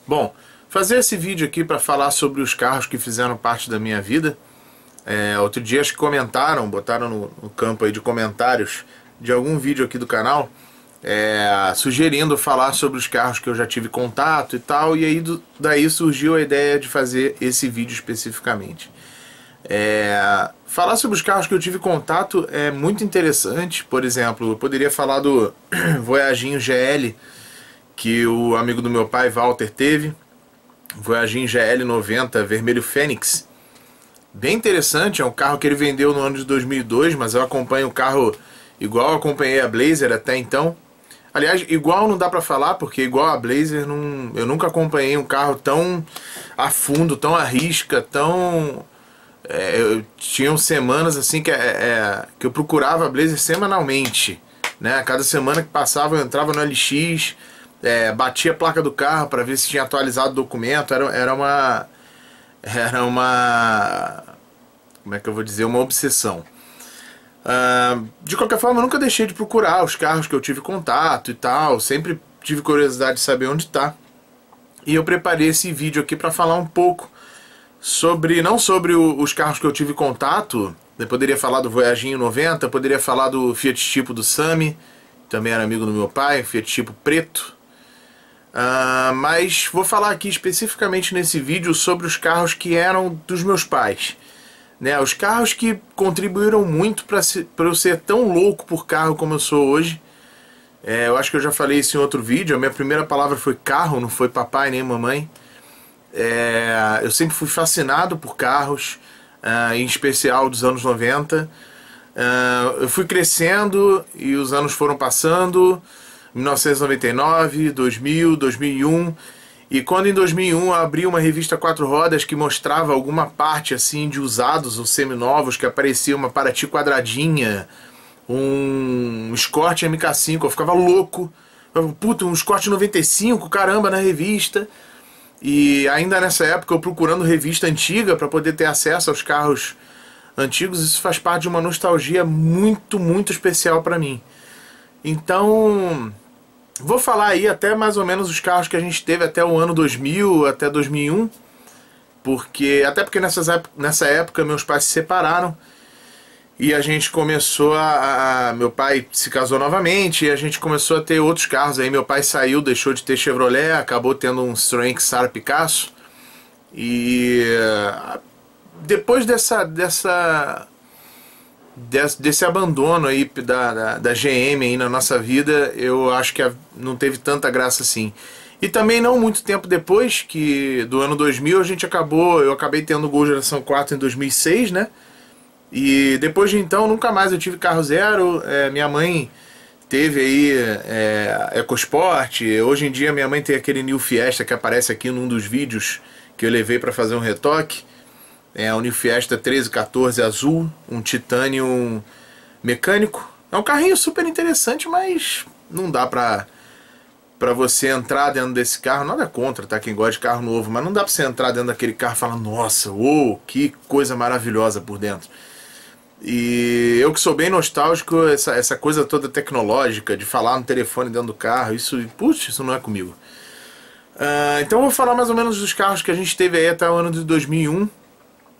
Bom, fazer esse vídeo aqui para falar sobre os carros que fizeram parte da minha vida. Outro dia acho que comentaram, botaram no campo aí de comentários de algum vídeo aqui do canal, sugerindo falar sobre os carros que eu já tive contato e tal, e aí daí surgiu a ideia de fazer esse vídeo especificamente. Falar sobre os carros que eu tive contato é muito interessante. Por exemplo, eu poderia falar do Voyaginho GL, que o amigo do meu pai, Walter, teve. Voyaginho GL 90 vermelho Fênix. Bem interessante, é um carro que ele vendeu no ano de 2002, mas eu acompanho o carro igual eu acompanhei a Blazer até então. Aliás, igual não dá pra falar, porque igual a Blazer eu nunca acompanhei um carro tão a fundo, tão à risca, tão... tinham semanas assim que eu procurava a Blazer semanalmente, né? Cada semana que passava eu entrava no LX, batia a placa do carro para ver se tinha atualizado o documento. Era uma como é que eu vou dizer, uma obsessão. De qualquer forma, eu nunca deixei de procurar os carros que eu tive contato e tal, sempre tive curiosidade de saber onde está. E eu preparei esse vídeo aqui para falar um pouco sobre, não sobre os carros que eu tive contato. Eu poderia falar do Voyaginho 90, eu poderia falar do Fiat Tipo do Sami, também era amigo do meu pai, Fiat Tipo preto. Mas vou falar aqui especificamente nesse vídeo sobre os carros que eram dos meus pais, né? Os carros que contribuíram muito para eu ser tão louco por carro como eu sou hoje. Eu acho que eu já falei isso em outro vídeo. A minha primeira palavra foi carro, não foi papai nem mamãe. Eu sempre fui fascinado por carros, em especial dos anos 90. Eu fui crescendo e os anos foram passando, 1999, 2000, 2001, e quando em 2001 eu abri uma revista 4 rodas que mostrava alguma parte assim de usados ou seminovos, que aparecia uma Paraty quadradinha, um Escort MK5, eu ficava louco. Puta, um Escort 95, caramba, na revista. E ainda nessa época eu procurando revista antiga para poder ter acesso aos carros antigos. Isso faz parte de uma nostalgia muito, muito especial para mim. Então, vou falar aí até mais ou menos os carros que a gente teve até o ano 2000, até 2001. Até porque nessa época meus pais se separaram. E a gente começou meu pai se casou novamente e a gente começou a ter outros carros. Aí meu pai saiu, deixou de ter Chevrolet, acabou tendo um Citroën Xara Picasso. E depois desse abandono aí da GM aí na nossa vida, eu acho que não teve tanta graça assim. E também não muito tempo depois, que do ano 2000, eu acabei tendo o Gol Geração 4 em 2006, né? E depois de então, nunca mais eu tive carro zero. Minha mãe teve aí EcoSport. Hoje em dia minha mãe tem aquele New Fiesta que aparece aqui num dos vídeos que eu levei para fazer um retoque. O New Fiesta 1314 azul, um Titanium mecânico. É um carrinho super interessante, mas não dá pra você entrar dentro desse carro. Nada contra, tá? Quem gosta de carro novo, mas não dá pra você entrar dentro daquele carro e falar: nossa, uou, que coisa maravilhosa por dentro. E eu que sou bem nostálgico, essa coisa toda tecnológica, de falar no telefone dentro do carro, putz, isso não é comigo. Então eu vou falar mais ou menos dos carros que a gente teve aí até o ano de 2001,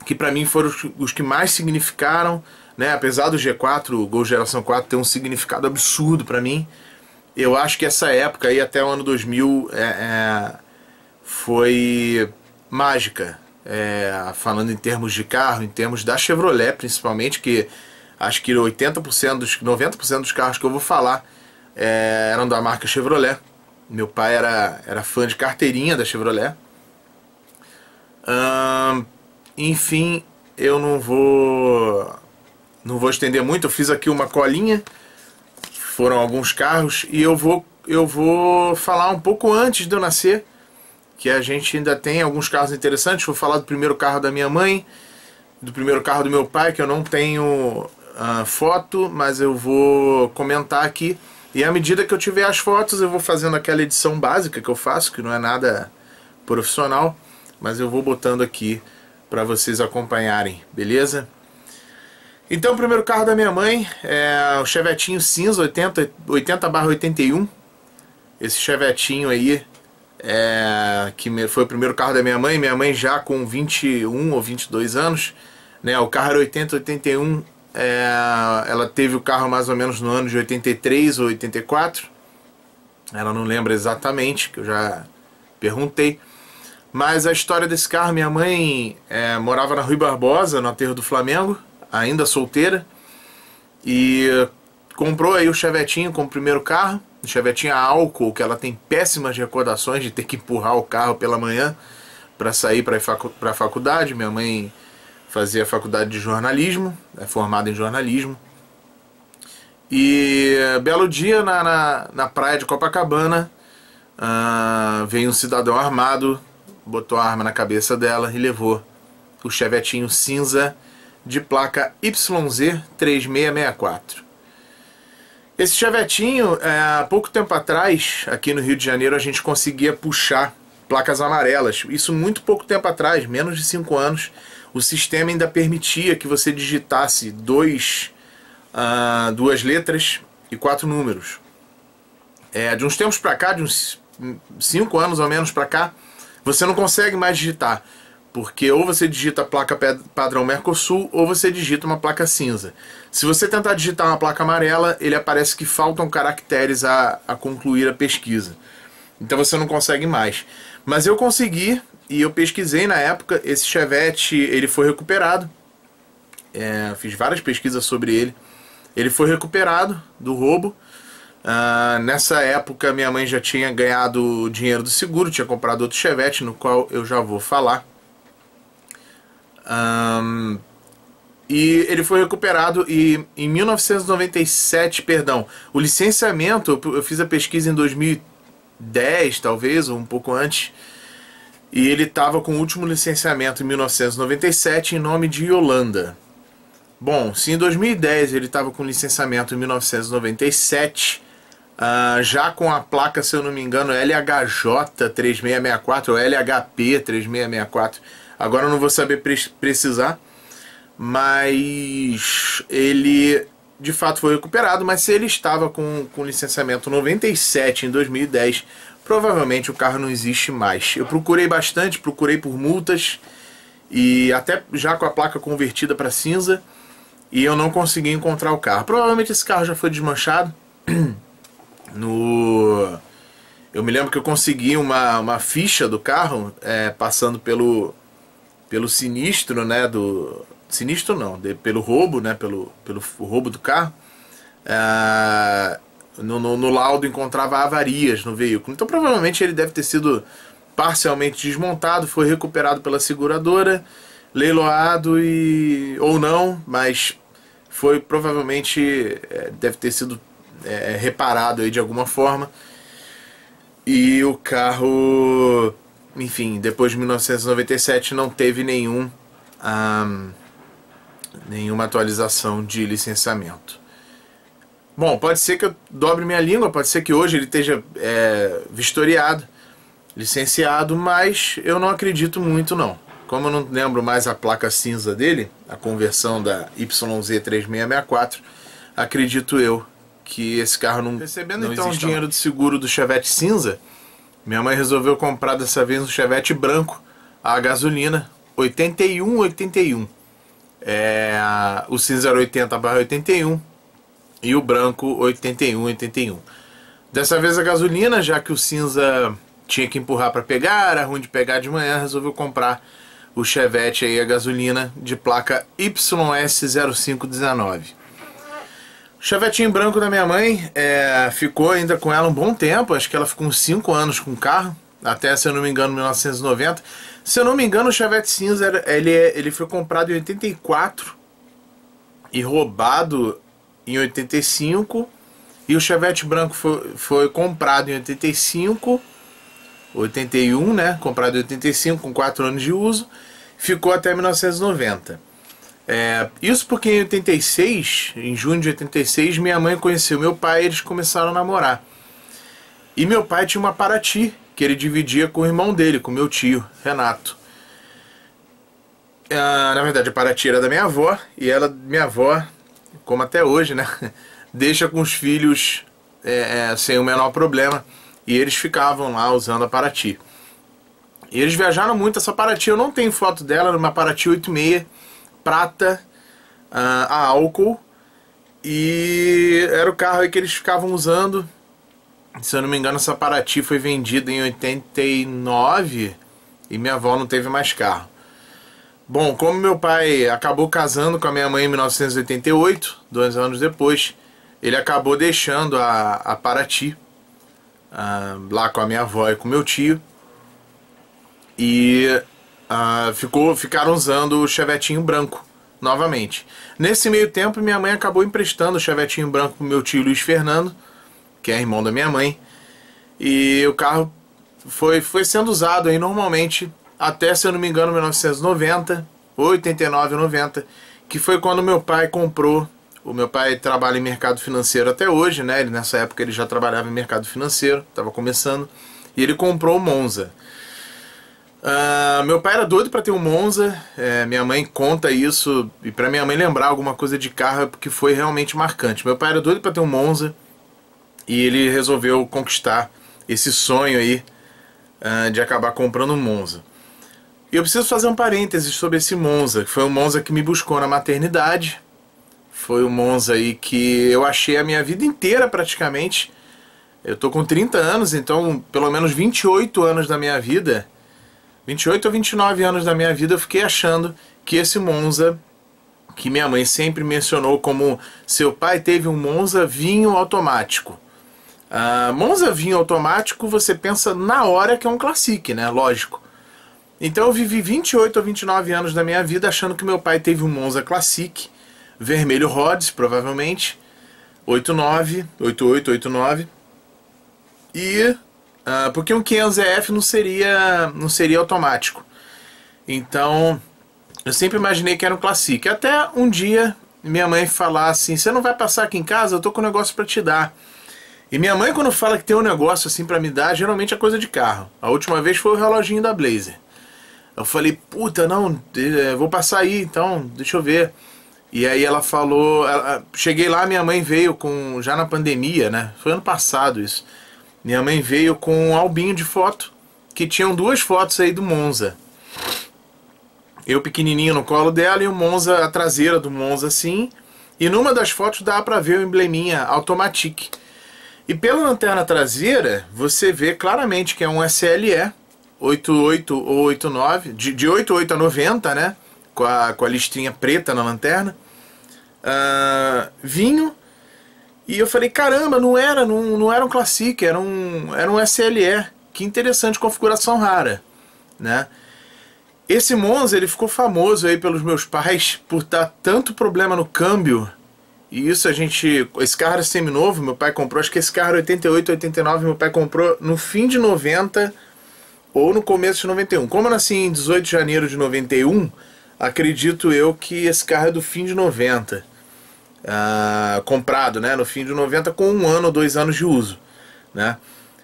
que pra mim foram os que mais significaram, né? Apesar do G4, o Gol Geração 4, ter um significado absurdo pra mim, eu acho que essa época aí até o ano 2000 foi mágica. Falando em termos de carro, em termos da Chevrolet principalmente, que acho que 90% dos carros que eu vou falar eram da marca Chevrolet. Meu pai era fã de carteirinha da Chevrolet. Enfim, eu não vou estender muito. Eu fiz aqui uma colinha, foram alguns carros, e eu vou falar um pouco antes de eu nascer, que a gente ainda tem alguns carros interessantes. Vou falar do primeiro carro da minha mãe, do primeiro carro do meu pai, que eu não tenho foto, mas eu vou comentar aqui. E à medida que eu tiver as fotos, eu vou fazendo aquela edição básica que eu faço, que não é nada profissional, mas eu vou botando aqui para vocês acompanharem, beleza? Então, o primeiro carro da minha mãe é o Chevetinho cinza 80/81. Esse Chevetinho aí foi o primeiro carro da minha mãe já com 21 ou 22 anos, né? O carro era 80, 81, ela teve o carro mais ou menos no ano de 83 ou 84, ela não lembra exatamente, que eu já perguntei. Mas a história desse carro, minha mãe morava na Rui Barbosa, no aterro do Flamengo, ainda solteira, e comprou aí o Chevetinho como primeiro carro, o Chevetinho a álcool, que ela tem péssimas recordações de ter que empurrar o carro pela manhã para sair para a faculdade. Minha mãe fazia faculdade de jornalismo, é formada em jornalismo. E belo dia na praia de Copacabana, veio um cidadão armado, botou a arma na cabeça dela e levou o Chevetinho cinza de placa YZ 3664. Esse Chevetinho, há pouco tempo atrás, aqui no Rio de Janeiro, a gente conseguia puxar placas amarelas. Isso muito pouco tempo atrás, menos de 5 anos, o sistema ainda permitia que você digitasse duas letras e 4 números. De uns tempos para cá, de uns 5 anos ou menos para cá, você não consegue mais digitar, porque ou você digita a placa padrão Mercosul ou você digita uma placa cinza. Se você tentar digitar uma placa amarela, ele aparece que faltam caracteres a concluir a pesquisa. Então você não consegue mais. Mas eu consegui, e eu pesquisei na época, esse Chevette ele foi recuperado. Fiz várias pesquisas sobre ele. Ele foi recuperado do roubo. Nessa época minha mãe já tinha ganhado o dinheiro do seguro, tinha comprado outro Chevette, no qual eu já vou falar. E ele foi recuperado e em 1997, perdão, o licenciamento, eu fiz a pesquisa em 2010 talvez, ou um pouco antes, e ele estava com o último licenciamento em 1997 em nome de Yolanda. Bom, se em 2010 ele estava com licenciamento em 1997, já com a placa, se eu não me engano, LHJ 3664 ou LHP 3664, agora eu não vou saber precisar, mas ele de fato foi recuperado. Mas se ele estava com licenciamento 97 em 2010, provavelmente o carro não existe mais. Eu procurei bastante, procurei por multas e até já com a placa convertida para cinza, e eu não consegui encontrar o carro. Provavelmente esse carro já foi desmanchado. Eu me lembro que eu consegui uma ficha do carro passando pelo sinistro, né, sinistro não, pelo roubo, né, pelo roubo do carro. No laudo encontrava avarias no veículo, então provavelmente ele deve ter sido parcialmente desmontado, foi recuperado pela seguradora, leiloado ou não, mas foi provavelmente deve ter sido reparado aí de alguma forma. E o carro, enfim, depois de 1997 não teve nenhuma atualização de licenciamento. Bom, pode ser que eu dobre minha língua, pode ser que hoje ele esteja vistoriado, licenciado, mas eu não acredito muito não. Como eu não lembro mais a placa cinza dele, a conversão da YZ3664, acredito eu que esse carro não... Recebendo então o dinheiro de seguro do Chevette cinza, minha mãe resolveu comprar dessa vez um Chevette branco a gasolina 8181. O cinza era 80/81 e o branco 8181. Dessa vez a gasolina, já que o cinza tinha que empurrar para pegar, era ruim de pegar de manhã, resolveu comprar o Chevette aí a gasolina de placa YS0519. O Chevetinho branco da minha mãe ficou ainda com ela um bom tempo, acho que ela ficou uns 5 anos com o carro, até, se eu não me engano, 1990. Se eu não me engano, o Chevette cinza ele foi comprado em 84 e roubado em 85, e o Chevette branco foi comprado em 85, 81, né? Comprado em 85 com 4 anos de uso, ficou até 1990. Isso porque em 86, em junho de 86, minha mãe conheceu meu pai e eles começaram a namorar. E meu pai tinha uma Paraty que ele dividia com o irmão dele, com meu tio, Renato. Na verdade a Paraty era da minha avó, e minha avó, como até hoje, né, deixa com os filhos sem o menor problema. e eles ficavam lá usando a Paraty. E eles viajaram muito essa Paraty, eu não tenho foto dela, era uma Paraty 86, prata, a álcool, e era o carro aí que eles ficavam usando. Se eu não me engano, essa Paraty foi vendida em 89 e minha avó não teve mais carro. Bom, como meu pai acabou casando com a minha mãe em 1988, 2 anos depois, ele acabou deixando a Paraty lá com a minha avó e com meu tio, e ficaram usando o Chevetinho branco novamente. Nesse meio tempo, minha mãe acabou emprestando o Chevetinho branco pro meu tio Luiz Fernando, que é irmão da minha mãe, e o carro foi sendo usado aí normalmente até, se eu não me engano, 1990, 89, 90, que foi quando meu pai comprou. O meu pai trabalha em mercado financeiro até hoje, né? Nessa época ele já trabalhava em mercado financeiro, estava começando, e ele comprou o Monza. Meu pai era doido para ter um Monza, minha mãe conta isso, e para minha mãe lembrar alguma coisa de carro é porque foi realmente marcante. Meu pai era doido para ter um Monza, e ele resolveu conquistar esse sonho aí de acabar comprando um Monza. E eu preciso fazer um parênteses sobre esse Monza, que foi um Monza que me buscou na maternidade. Foi um Monza aí que eu achei a minha vida inteira praticamente. Eu tô com 30 anos, então pelo menos 28 anos da minha vida, 28 ou 29 anos da minha vida, eu fiquei achando que esse Monza, que minha mãe sempre mencionou como seu pai teve um Monza vinho automático. Monza vinho automático, você pensa na hora que é um Classic, né? Lógico. Então eu vivi 28 ou 29 anos da minha vida achando que meu pai teve um Monza Classic, vermelho Rhodes, provavelmente, 89, 88, 89, e porque um 500EF não seria automático. Então eu sempre imaginei que era um Classic. Até um dia minha mãe falar assim: você não vai passar aqui em casa? Eu tô com um negócio para te dar. E minha mãe, quando fala que tem um negócio assim para me dar, geralmente é coisa de carro. A última vez foi o reloginho da Blazer. Eu falei: puta, não, vou passar aí, então deixa eu ver. E aí ela falou, cheguei lá, minha mãe veio já na pandemia, né? Foi ano passado isso. Minha mãe veio com um albinho de foto, que tinham 2 fotos aí do Monza. Eu pequenininho no colo dela e o Monza, a traseira do Monza assim. E numa das fotos dá pra ver o embleminha Automatic. E pela lanterna traseira, você vê claramente que é um SLE 88 ou 89, de 88 a 90, né? Com a listrinha preta na lanterna. Vinho. E eu falei: caramba, não era um Classic, era um SLE. Que interessante, configuração rara, né? Esse Monza, ele ficou famoso aí pelos meus pais por dar tanto problema no câmbio. E isso esse carro era seminovo, meu pai comprou, acho que esse carro era 88, 89, meu pai comprou no fim de 90 ou no começo de 91. Como eu nasci em 18 de janeiro de 91, acredito eu que esse carro é do fim de 90. Comprado, né, no fim de 90 com 1 ano ou 2 anos de uso, né?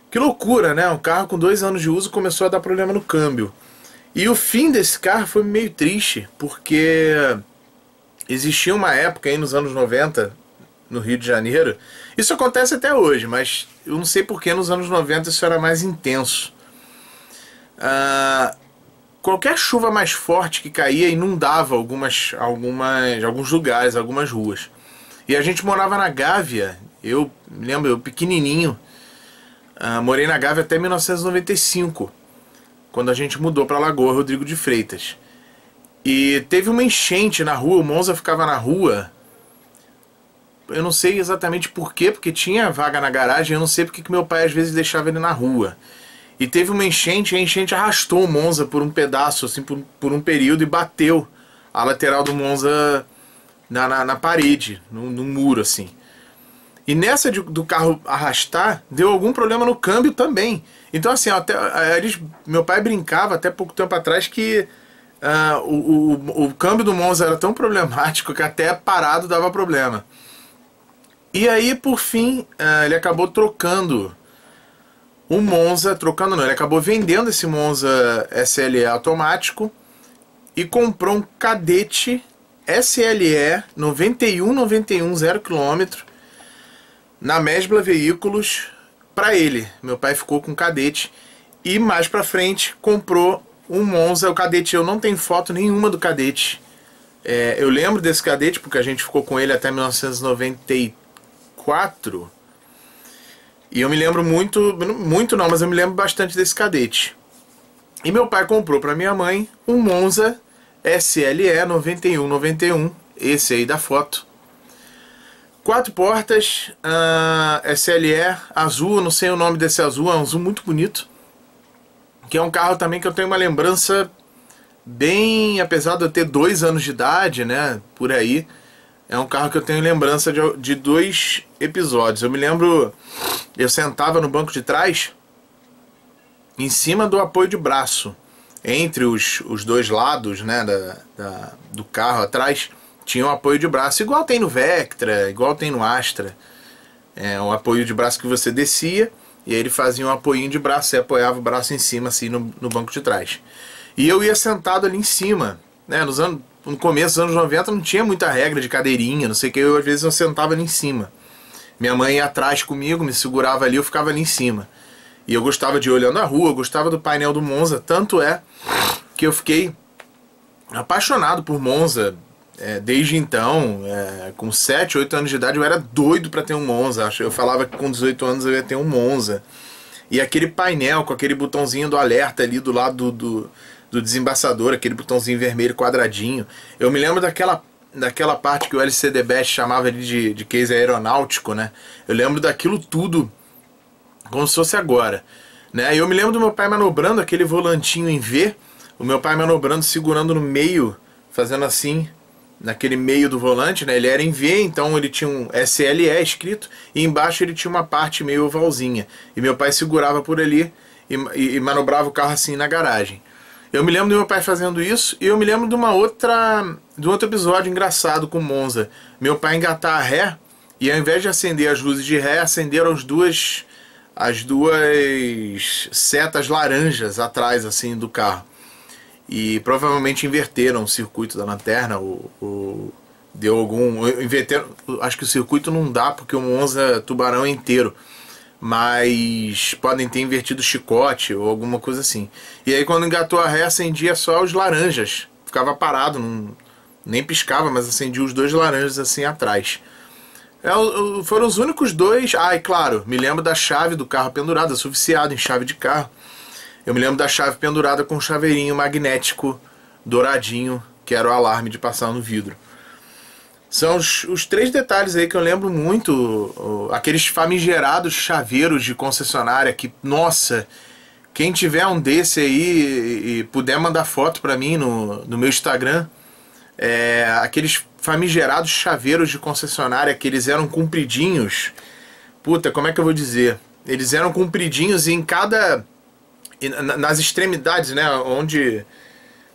Que loucura, né? Um carro com 2 anos de uso começou a dar problema no câmbio. E o fim desse carro foi meio triste, porque existia uma época aí nos anos 90, no Rio de Janeiro, isso acontece até hoje, mas eu não sei porque nos anos 90 isso era mais intenso. Qualquer chuva mais forte que caía inundava alguns lugares, algumas ruas. E a gente morava na Gávea, eu me lembro, eu pequenininho, morei na Gávea até 1995, quando a gente mudou para Lagoa Rodrigo de Freitas. E teve uma enchente na rua, o Monza ficava na rua, eu não sei exatamente porquê, porque tinha vaga na garagem, eu não sei porque que meu pai às vezes deixava ele na rua. E teve uma enchente, e a enchente arrastou o Monza por um pedaço, assim, por um período, e bateu a lateral do Monza na parede, no muro, assim. E nessa do carro arrastar, deu algum problema no câmbio também. Então, assim, meu pai brincava até pouco tempo atrás que o câmbio do Monza era tão problemático que até parado dava problema. E aí, por fim, ele acabou trocando o Monza, ele acabou vendendo esse Monza SLE automático e comprou um Cadete SLE 91 0 km na Mesbla Veículos, para ele. Meu pai ficou com o Cadete e mais pra frente comprou um Monza. O Cadete, eu não tenho foto nenhuma do Cadete. Eu lembro desse Cadete porque a gente ficou com ele até 1994. E eu me lembro muito não, mas eu me lembro bastante desse Cadete. E meu pai comprou para minha mãe um Monza SLE 9191, esse aí da foto. 4 portas, SLE, azul, não sei o nome desse azul, é um azul muito bonito. Que é um carro também que eu tenho uma lembrança bem, apesar de eu ter 2 anos de idade, né, por aí, é um carro que eu tenho lembrança de 2 episódios. Eu me lembro, eu sentava no banco de trás, em cima do apoio de braço, entre os 2 lados, né, do carro atrás, tinha um apoio de braço, igual tem no Vectra, igual tem no Astra. É um apoio de braço que você descia, e aí ele fazia um apoinho de braço, você apoiava o braço em cima, assim, no banco de trás. E eu ia sentado ali em cima, né, no começo dos anos 90 não tinha muita regra de cadeirinha, não sei o que, às vezes eu sentava ali em cima. Minha mãe ia atrás comigo, me segurava ali, eu ficava ali em cima. E eu gostava de ir olhando a rua, eu gostava do painel do Monza, tanto é que eu fiquei apaixonado por Monza desde então. Com 7, 8 anos de idade eu era doido para ter um Monza. Eu falava que com 18 anos eu ia ter um Monza. E aquele painel com aquele botãozinho do alerta ali do lado do desembaçador, aquele botãozinho vermelho quadradinho. Eu me lembro daquela parte que o LCD Best chamava ali de case aeronáutico, né? Eu lembro daquilo tudo como se fosse agora, né? E eu me lembro do meu pai manobrando aquele volantinho em V, o meu pai manobrando, segurando no meio, fazendo assim, naquele meio do volante, né? Ele era em V, então ele tinha um SLE escrito, e embaixo ele tinha uma parte meio ovalzinha. E meu pai segurava por ali e manobrava o carro assim na garagem. Eu me lembro do meu pai fazendo isso, e eu me lembro de um outro episódio engraçado com o Monza. Meu pai engatar a ré, e ao invés de acender as luzes de ré, acenderam as duas setas laranjas atrás assim do carro. E provavelmente inverteram o circuito da lanterna, deu algum... Inverteram, acho que o circuito não dá porque o Monza Tubarão é inteiro, mas podem ter invertido o chicote ou alguma coisa assim. E aí quando engatou a ré, acendia só os laranjas, ficava parado, nem piscava, mas acendia os 2 laranjas assim atrás. Foram os únicos 2. E claro, me lembro da chave do carro pendurada, eu sou viciado em chave de carro. Eu me lembro da chave pendurada com um chaveirinho magnético douradinho, que era o alarme de passar no vidro. São os 3 detalhes aí que eu lembro muito. Aqueles famigerados chaveiros de concessionária que, nossa, quem tiver um desse aí e puder mandar foto pra mim no meu Instagram, aqueles famigerados chaveiros de concessionária que eles eram compridinhos. Puta, como é que eu vou dizer? Eles eram compridinhos e nas extremidades, né, onde...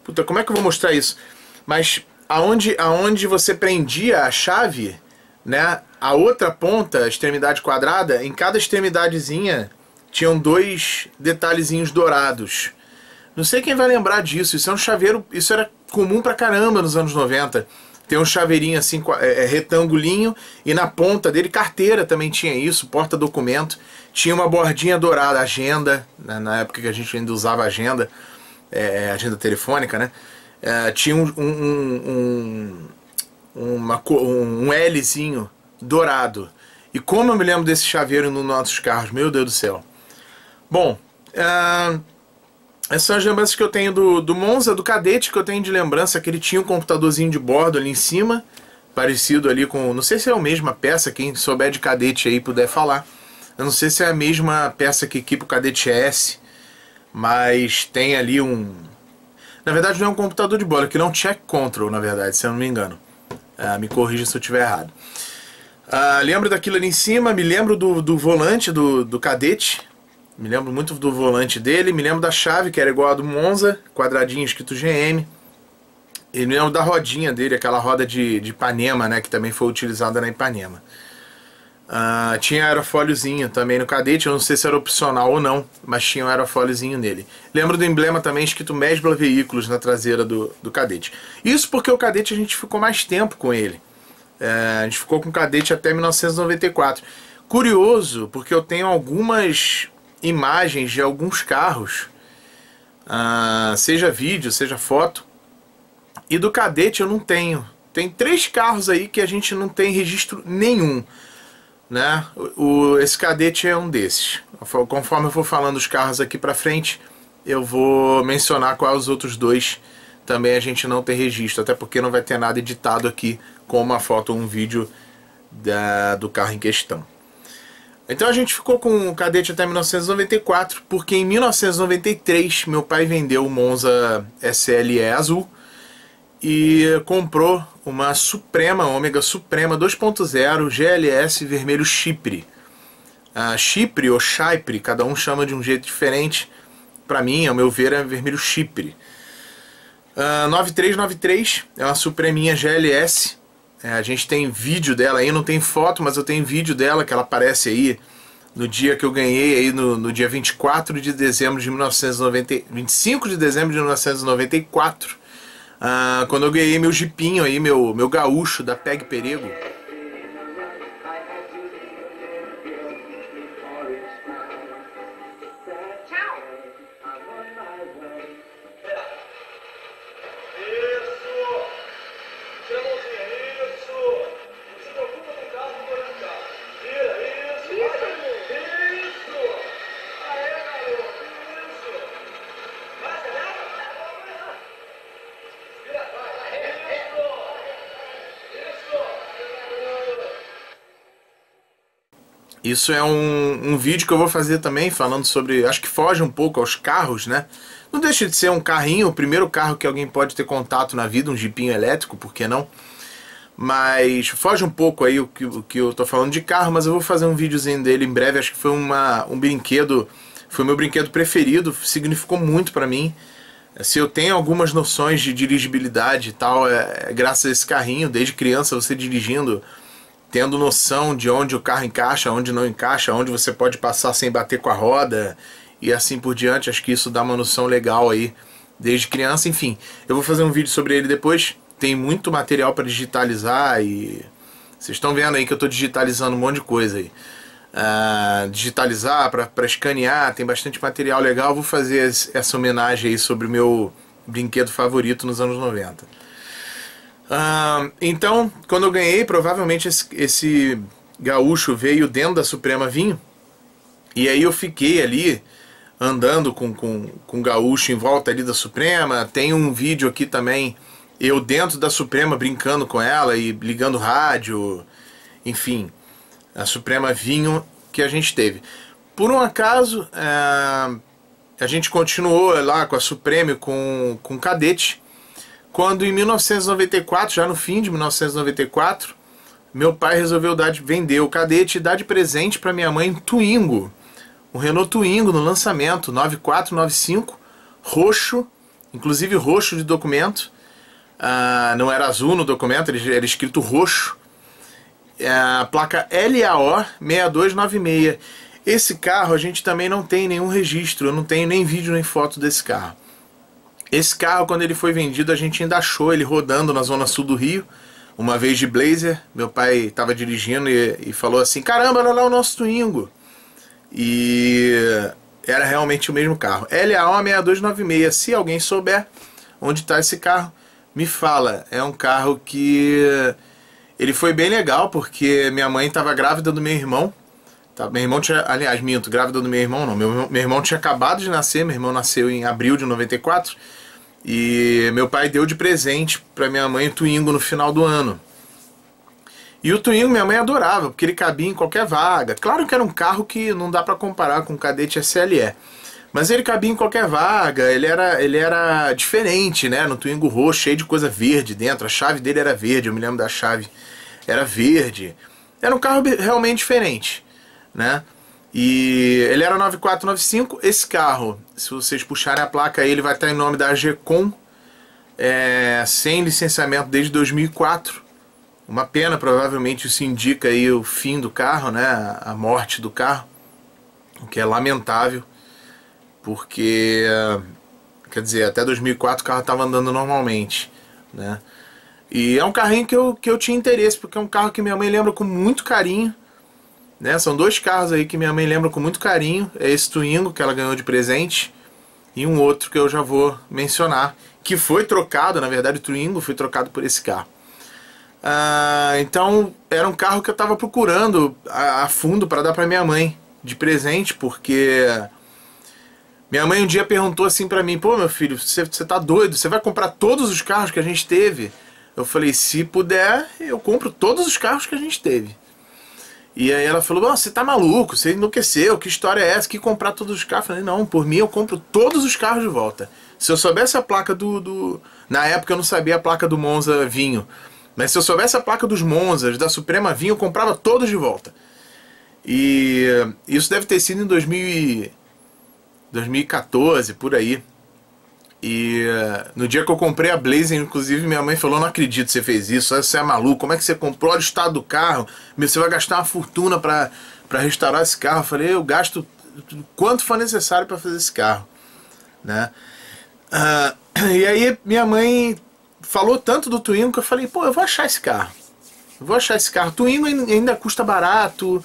Puta, como é que eu vou mostrar isso? Mas aonde você prendia a chave, né, a outra ponta, a extremidade quadrada, em cada extremidadezinha tinham 2 detalhezinhos dourados. Não sei quem vai lembrar disso, isso é um chaveiro, isso era comum pra caramba nos anos 90. Tem um chaveirinho assim, retangulinho, e na ponta dele, carteira também tinha isso, porta-documento. Tinha uma bordinha dourada, agenda, na época que a gente ainda usava agenda, agenda telefônica, né? Tinha um Lzinho dourado. E como eu me lembro desse chaveiro nos nossos carros, meu Deus do céu. Bom, essas são as lembranças que eu tenho do Monza, do Cadete, que eu tenho de lembrança, que ele tinha um computadorzinho de bordo ali em cima, parecido ali com... Não sei se é a mesma peça, quem souber de Cadete aí puder falar. Eu não sei se é a mesma peça que equipa o Cadete S, mas tem ali Na verdade não é um computador de bordo, aquilo é um check control, na verdade, se eu não me engano. Me corrija se eu estiver errado. Lembro daquilo ali em cima, me lembro do volante do Cadete. Me lembro muito do volante dele, me lembro da chave, que era igual a do Monza, quadradinho escrito GM. E me lembro da rodinha dele, aquela roda de Ipanema, né, que também foi utilizada na Ipanema. Tinha aerofóliozinho também no Cadete, eu não sei se era opcional ou não, mas tinha um aerofóliozinho nele. Lembro do emblema também escrito Mesbla Veículos na traseira do Cadete. Isso porque o Cadete a gente ficou mais tempo com ele. A gente ficou com o Cadete até 1994. Curioso, porque eu tenho algumas imagens de alguns carros, seja vídeo, seja foto, e do Cadete eu não tenho. Tem 3 carros aí que a gente não tem registro nenhum, né? Esse Cadete é um desses. Conforme eu for falando os carros aqui pra frente, eu vou mencionar quais os outros 2 também a gente não tem registro, até porque não vai ter nada editado aqui com uma foto ou um vídeo do carro em questão. Então a gente ficou com o Cadete até 1994, porque em 1993 meu pai vendeu o Monza SLE azul e comprou uma Suprema, Ômega Suprema 2.0 GLS vermelho Chipre. Chipre ou Chypre, cada um chama de um jeito diferente. Para mim, ao meu ver, é vermelho Chipre. 9393 é uma Supreminha GLS. A gente tem vídeo dela aí, não tem foto, mas eu tenho vídeo dela que ela aparece aí no dia que eu ganhei, aí no dia 24 de dezembro de 25 de dezembro de 1994. Quando eu ganhei meu jipinho aí, meu gaúcho da Peg Perego. Isso é um vídeo que eu vou fazer também falando sobre, acho que foge um pouco aos carros, né? Não deixa de ser um carrinho, o primeiro carro que alguém pode ter contato na vida, um jipinho elétrico, por que não? Mas foge um pouco aí o que eu tô falando de carro, mas eu vou fazer um videozinho dele em breve. Acho que foi um brinquedo, foi o meu brinquedo preferido, significou muito pra mim. Se eu tenho algumas noções de dirigibilidade e tal, é graças a esse carrinho, desde criança você dirigindo, tendo noção de onde o carro encaixa, onde não encaixa, onde você pode passar sem bater com a roda e assim por diante. Acho que isso dá uma noção legal aí desde criança. Enfim, eu vou fazer um vídeo sobre ele depois. Tem muito material para digitalizar e vocês estão vendo aí que eu estou digitalizando um monte de coisa aí. Digitalizar, para escanear, tem bastante material legal. Eu vou fazer essa homenagem aí sobre o meu brinquedo favorito nos anos 90. Então, quando eu ganhei, provavelmente esse gaúcho veio dentro da Suprema Vinho. E aí eu fiquei ali andando com gaúcho em volta ali da Suprema. Tem um vídeo aqui também, eu dentro da Suprema brincando com ela e ligando rádio. Enfim, a Suprema Vinho que a gente teve. Por um acaso, a gente continuou lá com a Suprema e com o Cadete. Quando em 1994, já no fim de 1994, meu pai resolveu vender o Cadete e dar de presente para minha mãe um Twingo. Um Renault Twingo no lançamento, 9495, roxo, inclusive roxo de documento. Não era azul no documento, ele era escrito roxo. A placa LAO 6296. Esse carro a gente também não tem nenhum registro, eu não tenho nem vídeo nem foto desse carro. Esse carro, quando ele foi vendido, a gente ainda achou ele rodando na zona sul do Rio, uma vez de Blazer. Meu pai estava dirigindo e falou assim: caramba, olha lá o nosso Twingo. E era realmente o mesmo carro, LAO 6296. Se alguém souber onde está esse carro, me fala. É um carro que ele foi bem legal, porque minha mãe estava grávida do meu irmão. Meu irmão tinha, aliás, minto, grávida do meu irmão não. Meu irmão tinha acabado de nascer, meu irmão nasceu em abril de 94. E meu pai deu de presente para minha mãe o Twingo no final do ano. E o Twingo minha mãe adorava, porque ele cabia em qualquer vaga. Claro que era um carro que não dá para comparar com o Cadete SLE. Mas ele cabia em qualquer vaga, ele era diferente, né? No Twingo roxo, cheio de coisa verde dentro. A chave dele era verde, eu me lembro da chave. Era verde. Era um carro realmente diferente, né? E ele era 9495. Esse carro, se vocês puxarem a placa aí, ele vai estar em nome da AGCOM, sem licenciamento desde 2004. Uma pena, provavelmente isso indica aí o fim do carro, né? A morte do carro, o que é lamentável, porque, quer dizer, até 2004 o carro estava andando normalmente, né? E é um carrinho que eu tinha interesse, porque é um carro que minha mãe lembra com muito carinho. né? São dois carros aí que minha mãe lembra com muito carinho. É esse Twingo que ela ganhou de presente e um outro que eu já vou mencionar, que foi trocado, na verdade o Twingo foi trocado por esse carro. Então era um carro que eu estava procurando a fundo para dar para minha mãe de presente, porque minha mãe um dia perguntou assim para mim: pô, meu filho, você tá doido? Você vai comprar todos os carros que a gente teve? Eu falei: se puder, eu compro todos os carros que a gente teve. E aí ela falou: você tá maluco, você enlouqueceu, que história é essa, que comprar todos os carros? Eu falei: não, por mim eu compro todos os carros de volta. Se eu soubesse a placa Na época eu não sabia a placa do Monza Vinho, mas se eu soubesse a placa dos Monzas, da Suprema Vinho, eu comprava todos de volta. E isso deve ter sido em 2014, por aí. E no dia que eu comprei a Blazer, inclusive, minha mãe falou: não acredito que você fez isso, você é maluco, como é que você comprou? Olha o estado do carro, você vai gastar uma fortuna para restaurar esse carro. Eu falei: eu gasto quanto for necessário para fazer esse carro, né? E aí minha mãe falou tanto do Twingo que eu falei: pô, eu vou achar esse carro. Eu vou achar esse carro. Twingo ainda custa barato,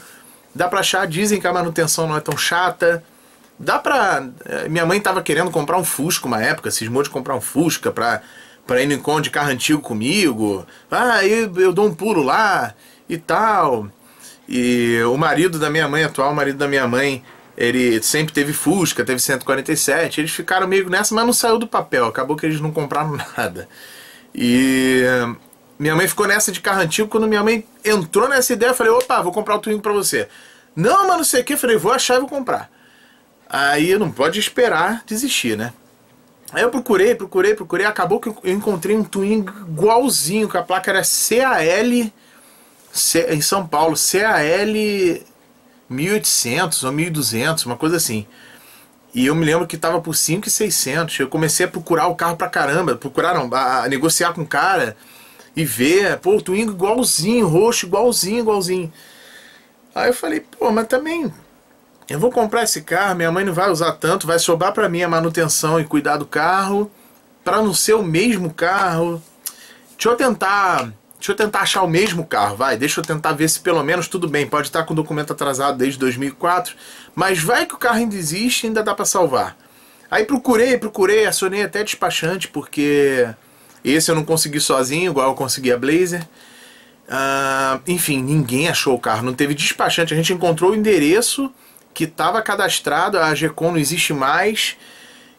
dá pra achar, dizem que a manutenção não é tão chata. Dá pra... Minha mãe tava querendo comprar um Fusca uma época, cismou de comprar um Fusca pra ir no encontro de carro antigo comigo. Eu dou um pulo lá e tal. E o marido da minha mãe, atual marido da minha mãe, ele sempre teve Fusca, teve 147. Eles ficaram meio nessa, mas não saiu do papel. Acabou que eles não compraram nada. E minha mãe ficou nessa de carro antigo. Quando minha mãe entrou nessa ideia, eu falei: opa, vou comprar o Twingo pra você. Não, mas não sei o que. Eu falei: vou achar e vou comprar. Aí não pode esperar desistir, né? Aí eu procurei, acabou que eu encontrei um Twingo igualzinho, que a placa era CAL, em São Paulo, CAL 1800 ou 1200, uma coisa assim. E eu me lembro que tava por 5.600. Eu comecei a procurar o carro pra caramba, a negociar com o cara e ver, pô, o Twingo igualzinho, roxo, igualzinho. Aí eu falei: pô, mas também... eu vou comprar esse carro, minha mãe não vai usar tanto, vai sobrar pra mim a manutenção e cuidar do carro, pra não ser o mesmo carro. Deixa eu tentar achar o mesmo carro, deixa eu tentar ver se pelo menos tudo bem, pode estar com o documento atrasado desde 2004, mas vai que o carro ainda existe e ainda dá pra salvar. Aí procurei, acionei até despachante, porque esse eu não consegui sozinho, igual eu consegui a Blazer. Enfim, ninguém achou o carro, não teve despachante, a gente encontrou o endereço que estava cadastrado, a AGCOM não existe mais,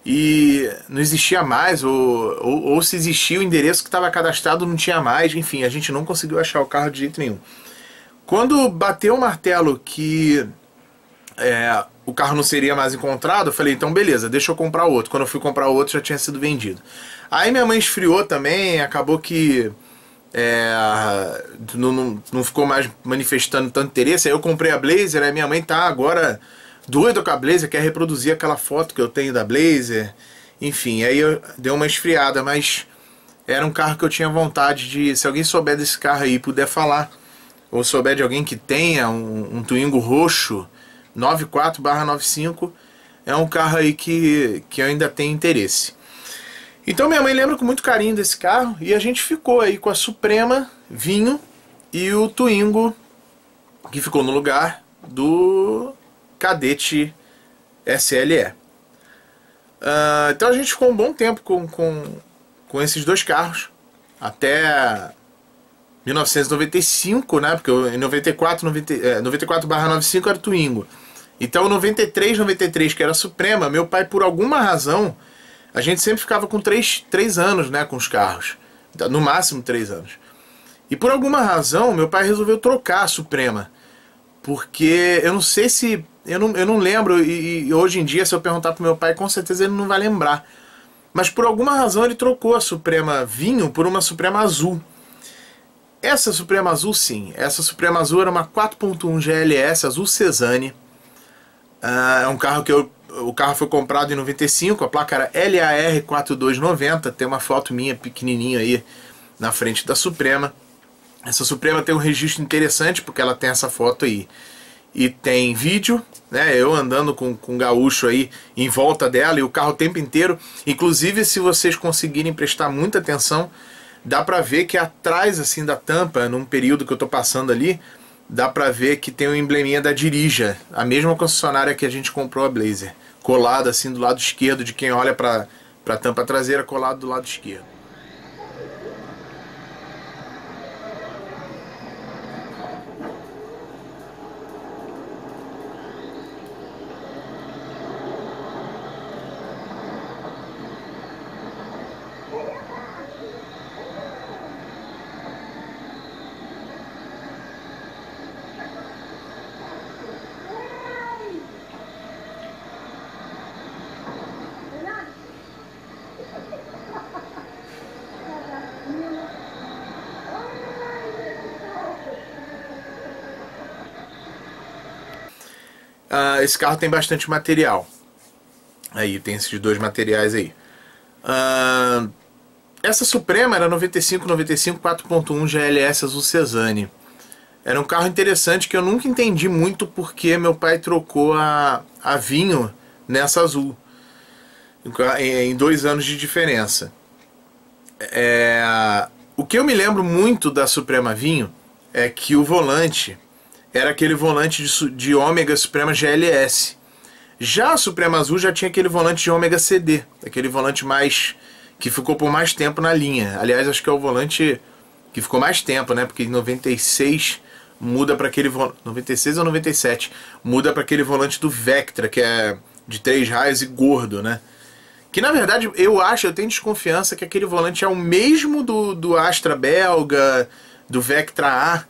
e não existia mais, ou se existia o endereço que estava cadastrado não tinha mais, enfim, a gente não conseguiu achar o carro de jeito nenhum. Quando bateu o martelo que o carro não seria mais encontrado, eu falei: então beleza, deixa eu comprar outro. Quando eu fui comprar outro já tinha sido vendido. Aí minha mãe esfriou também, acabou que não ficou mais manifestando tanto interesse. Aí eu comprei a Blazer, aí minha mãe tá agora doida com a Blazer, quer reproduzir aquela foto que eu tenho da Blazer. Enfim, aí eu dei uma esfriada, mas era um carro que eu tinha vontade de... Se alguém souber desse carro aí, puder falar, ou souber de alguém que tenha um Twingo roxo 94/95, é um carro aí que eu ainda tenho interesse. Então minha mãe lembra com muito carinho desse carro, e a gente ficou aí com a Suprema Vinho e o Twingo, que ficou no lugar do Cadete SLE. Então a gente ficou um bom tempo com esses dois carros, até 1995, né? Porque em 94/95 era o Twingo. Então 93, que era a Suprema, meu pai, por alguma razão, a gente sempre ficava com 3 anos, né, com os carros. No máximo 3 anos. E por alguma razão, meu pai resolveu trocar a Suprema. Porque eu não sei se... Eu não lembro, e hoje em dia, se eu perguntar pro meu pai, com certeza ele não vai lembrar. Mas por alguma razão ele trocou a Suprema Vinho por uma Suprema Azul. Essa Suprema Azul, sim. Essa Suprema Azul era uma 4.1 GLS Azul Cezanne. É um carro que o carro foi comprado em 95, a placa era LAR4290, tem uma foto minha pequenininha aí na frente da Suprema. Essa Suprema tem um registro interessante porque ela tem essa foto aí. E tem vídeo, né, eu andando com um gaúcho aí em volta dela e o carro o tempo inteiro. Inclusive, se vocês conseguirem prestar muita atenção, dá pra ver que atrás assim da tampa, num período que eu tô passando ali, dá pra ver que tem o embleminha da Dirija, a mesma concessionária que a gente comprou a Blazer, colado assim do lado esquerdo de quem olha pra tampa traseira, colado do lado esquerdo. Esse carro tem bastante material. Aí, tem esses dois materiais aí. Essa Suprema era 95 4.1 GLS azul Cezanne. Era um carro interessante que eu nunca entendi muito porque meu pai trocou a vinho nessa azul. Em 2 anos de diferença. O que eu me lembro muito da Suprema Vinho é que o volante era aquele volante de ômega Suprema GLS. Já a Suprema Azul já tinha aquele volante de ômega CD, aquele volante mais que ficou por mais tempo na linha. Aliás, acho que é o volante que ficou mais tempo, né? Porque em 96 muda para aquele 96 ou 97 muda para aquele volante do Vectra, que é de 3 raios e gordo, né? Que na verdade eu tenho desconfiança que aquele volante é o mesmo do Astra belga, do Vectra A,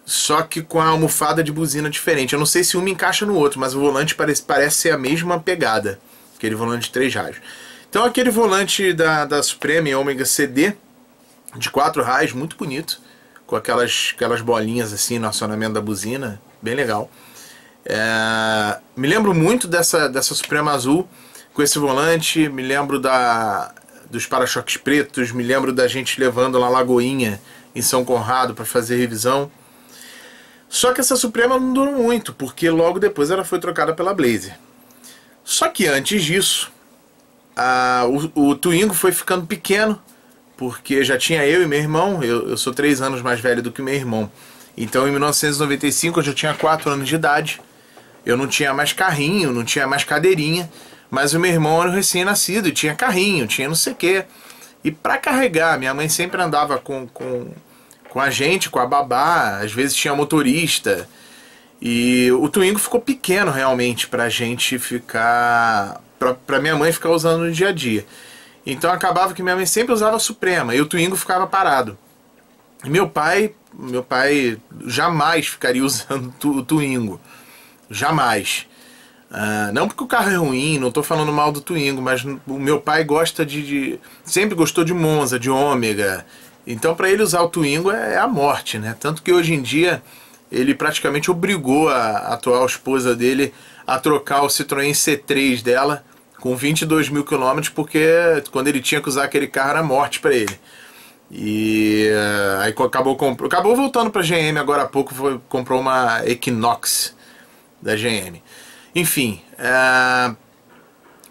só que com a almofada de buzina diferente. Eu não sei se uma encaixa no outro, mas o volante parece ser a mesma pegada, aquele volante de 3 raios. Então aquele volante da Suprema em ômega CD, de 4 raios, muito bonito, com aquelas bolinhas assim no acionamento da buzina, bem legal. Me lembro muito dessa Suprema Azul, com esse volante, me lembro dos para-choques pretos, me lembro da gente levando na Lagoinha, em São Conrado, para fazer revisão. Só que essa Suprema não durou muito, porque logo depois ela foi trocada pela Blazer. Só que antes disso, o Twingo foi ficando pequeno, porque já tinha eu e meu irmão, eu sou 3 anos mais velho do que meu irmão. Então em 1995 eu já tinha 4 anos de idade, eu não tinha mais carrinho, não tinha mais cadeirinha, mas o meu irmão era recém-nascido e tinha carrinho, tinha não sei o quê. E pra carregar, minha mãe sempre andava com a gente, com a babá, às vezes tinha motorista. E o Twingo ficou pequeno realmente pra gente ficar... pra minha mãe ficar usando no dia a dia. Então acabava que minha mãe sempre usava a Suprema e o Twingo ficava parado. E meu pai jamais ficaria usando o Twingo. Jamais. Não porque o carro é ruim, não estou falando mal do Twingo, mas o meu pai gosta sempre gostou de Monza, de Ômega. Então para ele usar o Twingo é a morte, né? Tanto que hoje em dia ele praticamente obrigou a atual esposa dele a trocar o Citroën C3 dela com 22 mil quilômetros, porque quando ele tinha que usar aquele carro era morte para ele. E aí acabou voltando para a GM agora há pouco, comprou uma Equinox da GM. Enfim,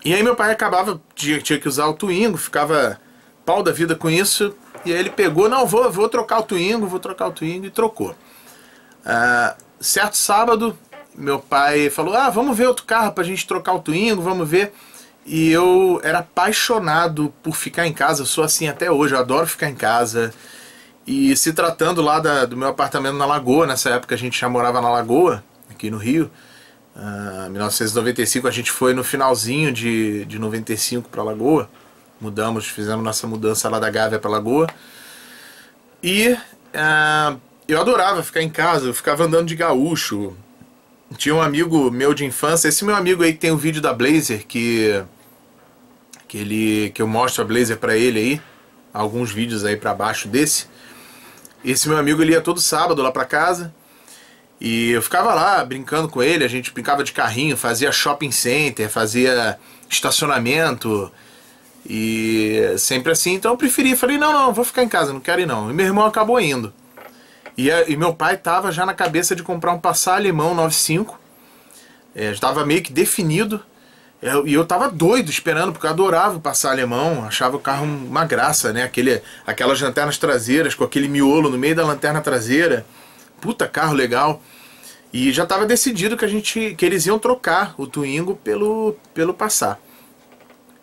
e aí meu pai acabava, tinha que usar o Twingo, ficava pau da vida com isso, e aí ele pegou, não, vou trocar o Twingo, e trocou. Certo sábado, meu pai falou, vamos ver outro carro pra gente trocar o Twingo, vamos ver. E eu era apaixonado por ficar em casa, eu sou assim até hoje, eu adoro ficar em casa. E se tratando lá do meu apartamento na Lagoa, nessa época a gente já morava na Lagoa, aqui no Rio. Em 1995 a gente foi no finalzinho de 95 para Lagoa. Fizemos nossa mudança lá da Gávea para Lagoa. E eu adorava ficar em casa, eu ficava andando de gaúcho. Tinha um amigo meu de infância, esse meu amigo aí que tem um vídeo da Blazer, que eu mostro a Blazer pra ele aí, alguns vídeos aí pra baixo desse. Esse meu amigo, ele ia todo sábado lá pra casa, e eu ficava lá brincando com ele, a gente brincava de carrinho, fazia shopping center, fazia estacionamento, e sempre assim. Então eu falei, não, vou ficar em casa, não quero ir não. E meu irmão acabou indo. E meu pai tava já na cabeça de comprar um Passat alemão 95. Estava meio que definido. E eu tava doido esperando, porque eu adorava o Passat alemão. Achava o carro uma graça, né? Aquelas lanternas traseiras com aquele miolo no meio da lanterna traseira. puta carro legal. E já estava decidido que eles iam trocar o Twingo pelo Passat.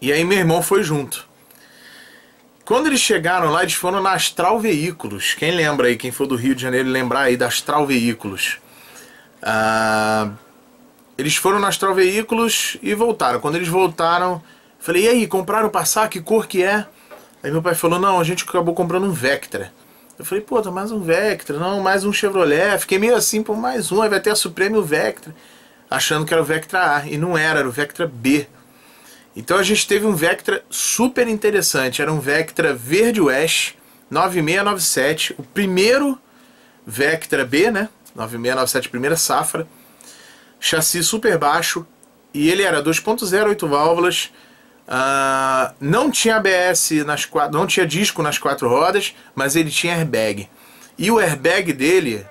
E aí meu irmão foi junto. Quando eles chegaram lá, eles foram na Astral Veículos. Quem lembra aí, quem for do Rio de Janeiro, lembrar aí da Astral Veículos. Eles foram na Astral Veículos e voltaram. Quando eles voltaram, falei, e aí, compraram o Passat? Que cor que é? Aí meu pai falou, não, a gente acabou comprando um Vectra. Eu falei, pô, tá mais um Vectra, não, mais um Chevrolet. Fiquei meio assim, pô, mais um, aí vai ter a Suprema e o Vectra. Achando que era o Vectra A, e não era o Vectra B. Então a gente teve um Vectra super interessante, era um Vectra Verde West 9697, o primeiro Vectra B, né? 9697, primeira safra, chassi super baixo, e ele era 2.0, 8 válvulas, não tinha ABS não tinha disco nas 4 rodas, mas ele tinha airbag. E o airbag dele,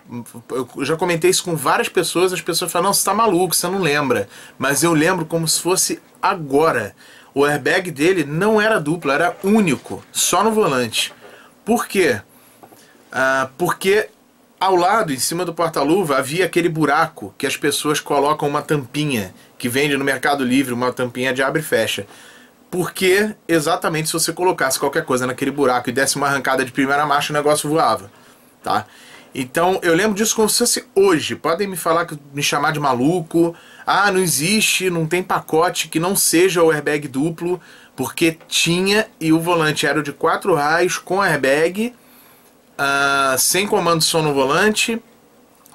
eu já comentei isso com várias pessoas, as pessoas falam, não, você tá maluco, você não lembra. Mas eu lembro como se fosse agora. O airbag dele não era duplo, era único, só no volante. Por quê? Porque ao lado, em cima do porta-luva, havia aquele buraco que as pessoas colocam uma tampinha, que vende no Mercado Livre, uma tampinha de abre e fecha. Porque exatamente se você colocasse qualquer coisa naquele buraco e desse uma arrancada de primeira marcha, o negócio voava. Tá? Então eu lembro disso como se fosse hoje. Podem me falar, me chamar de maluco. Ah, não existe, não tem pacote que não seja o airbag duplo, porque tinha, e o volante era o de 4 raios com airbag, sem comando de som no volante,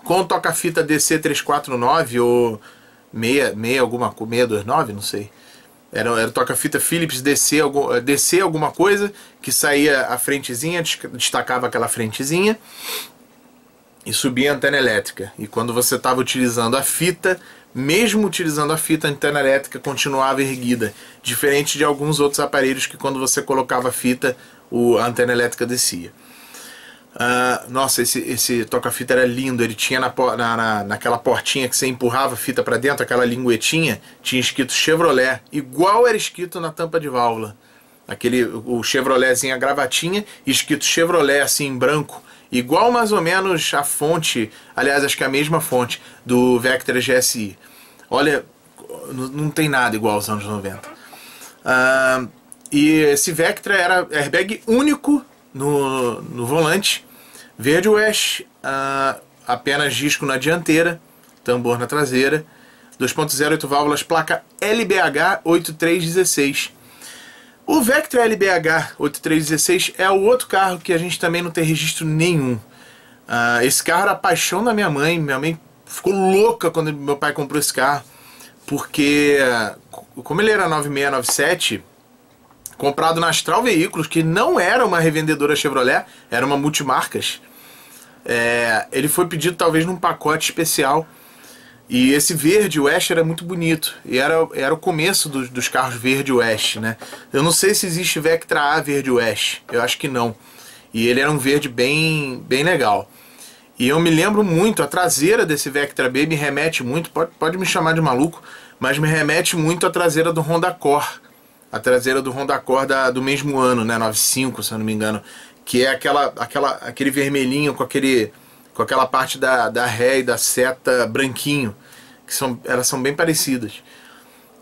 com toca-fita DC349 ou 629, não sei. Era toca-fita Philips DC alguma coisa, que saía a frentezinha, destacava aquela frentezinha e subia a antena elétrica. E quando você estava utilizando a fita, mesmo utilizando a fita, a antena elétrica continuava erguida. Diferente de alguns outros aparelhos que quando você colocava a fita, a antena elétrica descia. Nossa, esse toca-fita era lindo. Ele tinha naquela portinha que você empurrava a fita para dentro, aquela linguetinha, tinha escrito Chevrolet, igual era escrito na tampa de válvula. O Chevroletzinho, a gravatinha, escrito Chevrolet assim em branco, igual mais ou menos a fonte, aliás, acho que é a mesma fonte do Vectra GSI. Olha, não tem nada igual aos anos 90. E esse Vectra era airbag único no volante, Verde West, apenas disco na dianteira, tambor na traseira, 2.0, 8 válvulas, placa LBH 8316. O Vectra LBH 8316 é o outro carro que a gente também não tem registro nenhum. Esse carro era a paixão da minha mãe ficou louca quando meu pai comprou esse carro, porque como ele era 9697, comprado na Astral Veículos, que não era uma revendedora Chevrolet, era uma multimarcas. Ele foi pedido talvez num pacote especial. E esse Verde West era muito bonito. E era o começo dos carros Verde West, né? Eu não sei se existe Vectra A Verde West. Eu acho que não. E ele era um verde bem legal. E eu me lembro muito, a traseira desse Vectra B me remete muito, pode me chamar de maluco, mas me remete muito à traseira do Honda Accord. A traseira do Honda Accord do mesmo ano, né, 95, se eu não me engano, que é aquele vermelhinho com aquela parte da ré e da seta branquinho, elas são bem parecidas.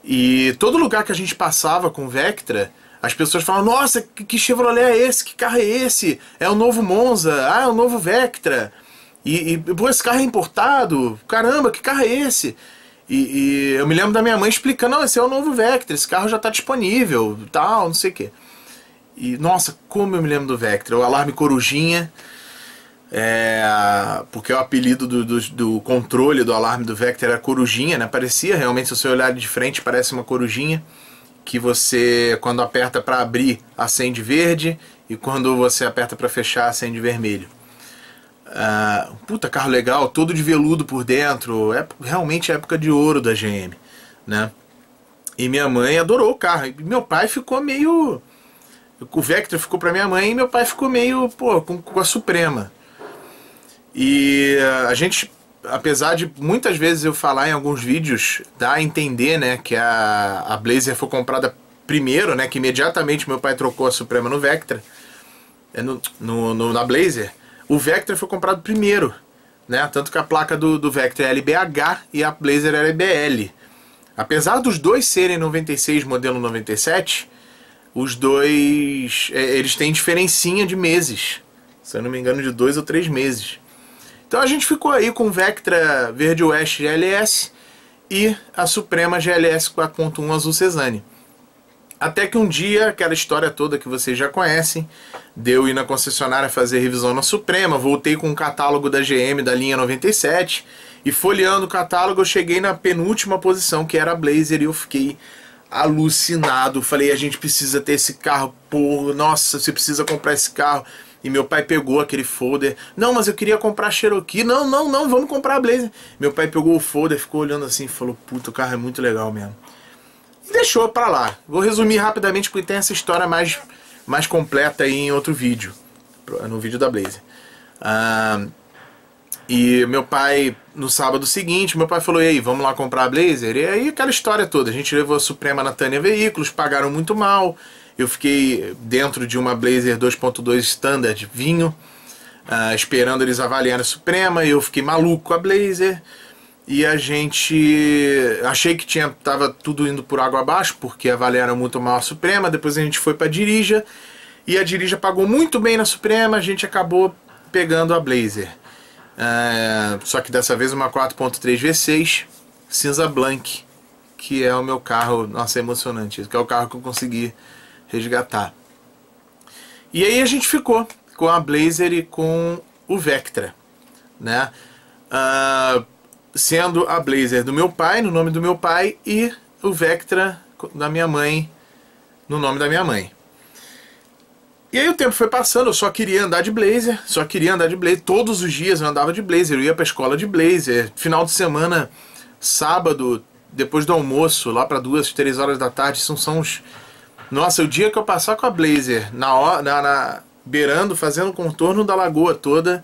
E todo lugar que a gente passava com Vectra, as pessoas falam, nossa, que Chevrolet é esse? Que carro é esse? É o novo Monza, é o novo Vectra. Pô, esse carro é importado, caramba, que carro é esse? E eu me lembro da minha mãe explicando, não, esse é o novo Vectra, esse carro já está disponível, tal, não sei o que. E nossa, como eu me lembro do Vectra, o alarme corujinha, porque o apelido do controle do alarme do Vectra era corujinha, né? Parecia realmente, se você olhar de frente, parece uma corujinha, que você, quando aperta para abrir, acende verde, e quando você aperta para fechar, acende vermelho. Puta, carro legal, todo de veludo por dentro, realmente a época de ouro da GM, né? E minha mãe adorou o carro, e meu pai ficou meio... O Vectra ficou pra minha mãe e meu pai ficou meio, pô, com a Suprema. E a gente, apesar de muitas vezes eu falar em alguns vídeos, dá a entender, né, que a Blazer foi comprada primeiro, né, que imediatamente meu pai trocou a Suprema no Vectra, na Blazer. O Vectra foi comprado primeiro, né? Tanto que a placa do Vectra é LBH e a Blazer era LBL. Apesar dos dois serem 96 modelo 97, os dois eles têm diferencinha de meses, se eu não me engano de 2 ou 3 meses. Então a gente ficou aí com o Vectra Verde Oeste GLS e a Suprema GLS 4.1 azul Cezanne. Até que um dia, aquela história toda que vocês já conhecem, deu ir na concessionária fazer revisão na Suprema, voltei com um catálogo da GM da linha 97, e folheando o catálogo eu cheguei na penúltima posição, que era a Blazer, e eu fiquei alucinado. Falei, a gente precisa ter esse carro, pô, nossa, você precisa comprar esse carro. E meu pai pegou aquele folder, não, mas eu queria comprar a Cherokee, não, vamos comprar a Blazer. Meu pai pegou o folder, ficou olhando assim e falou, puta, o carro é muito legal mesmo. E deixou pra lá. Vou resumir rapidamente porque tem essa história mais completa aí em outro vídeo, no vídeo da Blazer. E meu pai, no sábado seguinte, meu pai falou, e aí, vamos lá comprar a Blazer? E aí aquela história toda, a gente levou a Suprema na Tânia Veículos, pagaram muito mal, eu fiquei dentro de uma Blazer 2.2 Standard vinho, esperando eles avaliarem a Suprema, e eu fiquei maluco com a Blazer. E a gente... achei que tava tudo indo por água abaixo, porque avaliaram muito mal a Suprema. Depois a gente foi pra Dirija, e a Dirija pagou muito bem na Suprema, a gente acabou pegando a Blazer. Só que dessa vez uma 4.3 V6, cinza blank, que é o meu carro, nossa, é emocionante, que é o carro que eu consegui resgatar. E aí a gente ficou com a Blazer e com o Vectra, né? Sendo a Blazer do meu pai, no nome do meu pai, e o Vectra da minha mãe, no nome da minha mãe. E aí o tempo foi passando, eu só queria andar de Blazer, todos os dias eu andava de Blazer, eu ia pra escola de Blazer, final de semana, sábado, depois do almoço, lá para 2, 3 horas da tarde, são os... Nossa, o dia que eu passar com a Blazer, beirando, fazendo o contorno da lagoa toda,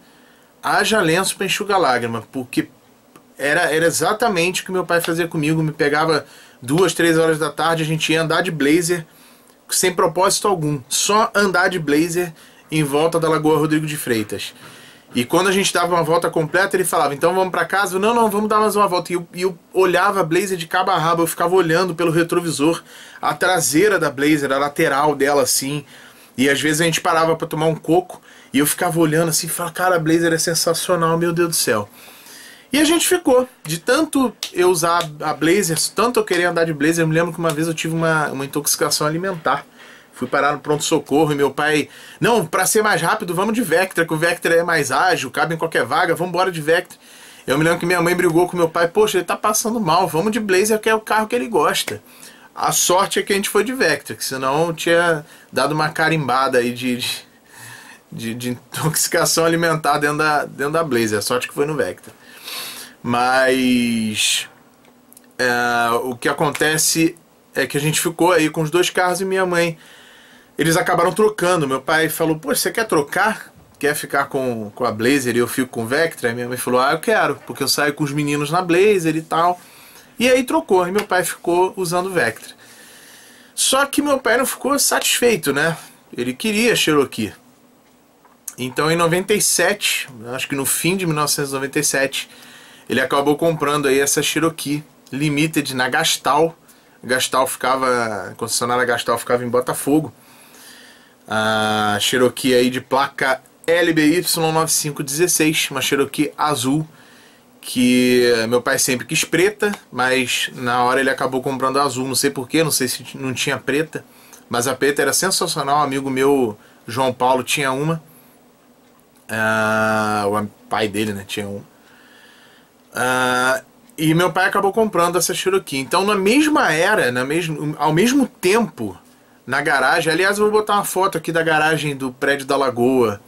haja lenço pra enxugar lágrima, porque... Era exatamente o que meu pai fazia comigo, me pegava 2, 3 horas da tarde, a gente ia andar de Blazer sem propósito algum, só andar de Blazer em volta da Lagoa Rodrigo de Freitas. E quando a gente dava uma volta completa, ele falava, então vamos pra casa? Não, vamos dar mais uma volta. E eu olhava a Blazer de cabo a rabo, eu ficava olhando pelo retrovisor, a traseira da Blazer, a lateral dela assim, e às vezes a gente parava pra tomar um coco, e eu ficava olhando assim, e falava, cara, a Blazer é sensacional, meu Deus do céu. E a gente ficou, de tanto eu usar a Blazer, tanto eu querer andar de Blazer, eu me lembro que uma vez eu tive uma intoxicação alimentar. Fui parar no pronto-socorro e meu pai, não, pra ser mais rápido, vamos de Vectra, que o Vectra é mais ágil, cabe em qualquer vaga, vamos embora de Vectra. Eu me lembro que minha mãe brigou com meu pai, poxa, ele tá passando mal, vamos de Blazer, que é o carro que ele gosta. A sorte é que a gente foi de Vectra, que senão eu tinha dado uma carimbada aí de intoxicação alimentar dentro da Blazer, a sorte que foi no Vectra. Mas o que acontece é que a gente ficou aí com os dois carros e minha mãe, eles acabaram trocando. Meu pai falou, pô, você quer trocar? Quer ficar com a Blazer e eu fico com o Vectra? E minha mãe falou, eu quero, porque eu saio com os meninos na Blazer e tal. E aí trocou, e meu pai ficou usando o Vectra. Só que meu pai não ficou satisfeito, né? Ele queria a Cherokee. Então em 97, acho que no fim de 1997, ele acabou comprando aí essa Cherokee Limited na Gastal. A concessionária Gastal ficava em Botafogo. A Cherokee aí de placa LBY9516, uma Cherokee azul, que meu pai sempre quis preta, mas na hora ele acabou comprando azul, não sei porquê, não sei se não tinha preta, mas a preta era sensacional. Um amigo meu, João Paulo, tinha uma. O pai dele, né, tinha uma. E meu pai acabou comprando essa Cherokee. Então na mesma era, ao mesmo tempo, na garagem, aliás eu vou botar uma foto aqui da garagem do prédio da Lagoa,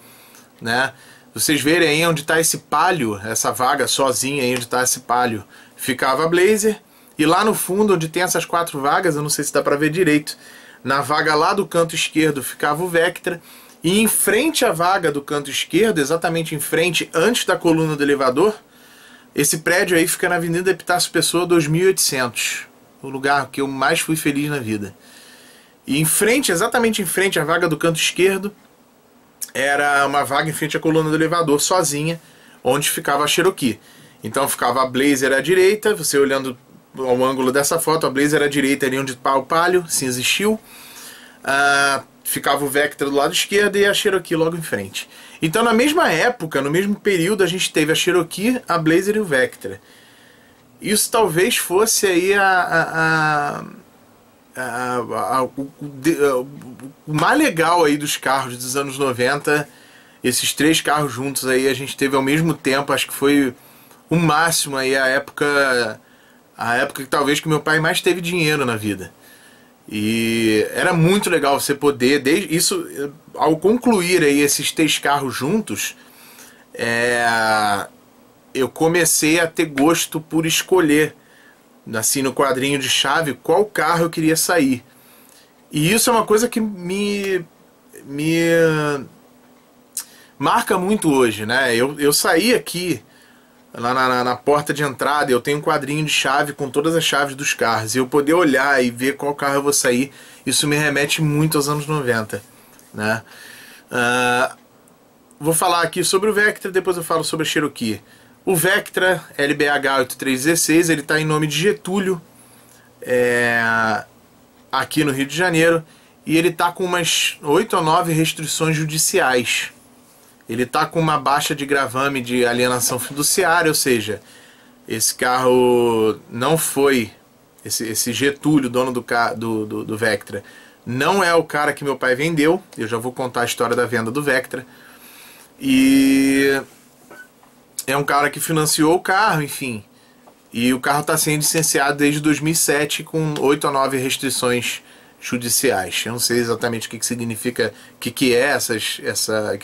né? Vocês verem aí onde está esse Palio, essa vaga sozinha aí onde está esse Palio, ficava a Blazer, e lá no fundo onde tem essas 4 vagas, eu não sei se dá para ver direito, na vaga lá do canto esquerdo ficava o Vectra, e em frente à vaga do canto esquerdo, exatamente em frente, antes da coluna do elevador, esse prédio aí fica na Avenida Epitácio Pessoa 2800, o lugar que eu mais fui feliz na vida. E em frente, exatamente em frente à vaga do canto esquerdo, era uma vaga em frente à coluna do elevador, sozinha, onde ficava a Cherokee. Então ficava a Blazer à direita, você olhando ao ângulo dessa foto, a Blazer à direita ali onde está o Palio, cinza steel. Ficava o Vectra do lado esquerdo e a Cherokee logo em frente. Então na mesma época, no mesmo período, a gente teve a Cherokee, a Blazer e o Vectra. Isso talvez fosse aí o mais legal aí dos carros dos anos 90. Esses três carros juntos aí a gente teve ao mesmo tempo. Acho que foi o máximo aí, a época que talvez que meu pai mais teve dinheiro na vida. E era muito legal você poder, ao concluir aí esses três carros juntos, eu comecei a ter gosto por escolher, assim, no quadrinho de chave, qual carro eu queria sair. E isso é uma coisa que me marca muito hoje, né? Eu saí aqui, lá na porta de entrada, eu tenho um quadrinho de chave com todas as chaves dos carros. E eu poder olhar e ver qual carro eu vou sair, isso me remete muito aos anos 90, né? Vou falar aqui sobre o Vectra, depois eu falo sobre a Cherokee. O Vectra LBH 8316, ele está em nome de Getúlio, aqui no Rio de Janeiro, e ele está com umas 8 ou 9 restrições judiciais. Ele está com uma baixa de gravame de alienação fiduciária, ou seja, esse carro não foi, esse Getúlio, dono do Vectra, não é o cara que meu pai vendeu. Eu já vou contar a história da venda do Vectra. E é um cara que financiou o carro, enfim. E o carro está sendo licenciado desde 2007 com 8 ou 9 restrições judiciais. Eu não sei exatamente o que significa, o que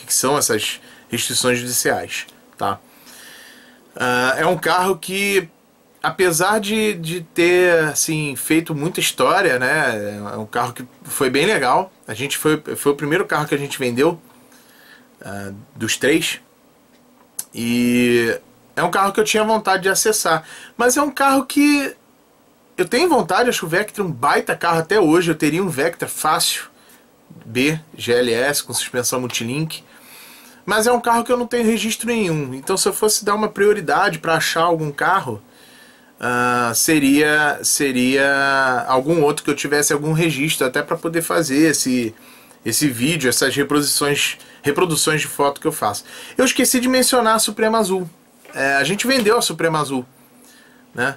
são essas restrições judiciais, tá? É um carro que, apesar de ter, assim, feito muita história, né? É um carro que foi bem legal. A gente foi o primeiro carro que a gente vendeu, dos três. E é um carro que eu tinha vontade de acessar. Mas é um carro que eu tenho vontade. Acho o Vectra um baita carro até hoje. Eu teria um Vectra fácil, B, GLS, com suspensão multilink. Mas é um carro que eu não tenho registro nenhum. Então se eu fosse dar uma prioridade para achar algum carro, seria algum outro que eu tivesse algum registro, até para poder fazer esse vídeo, essas reproduções de foto que eu faço. Eu esqueci de mencionar a Suprema Azul. A gente vendeu a Suprema Azul, né?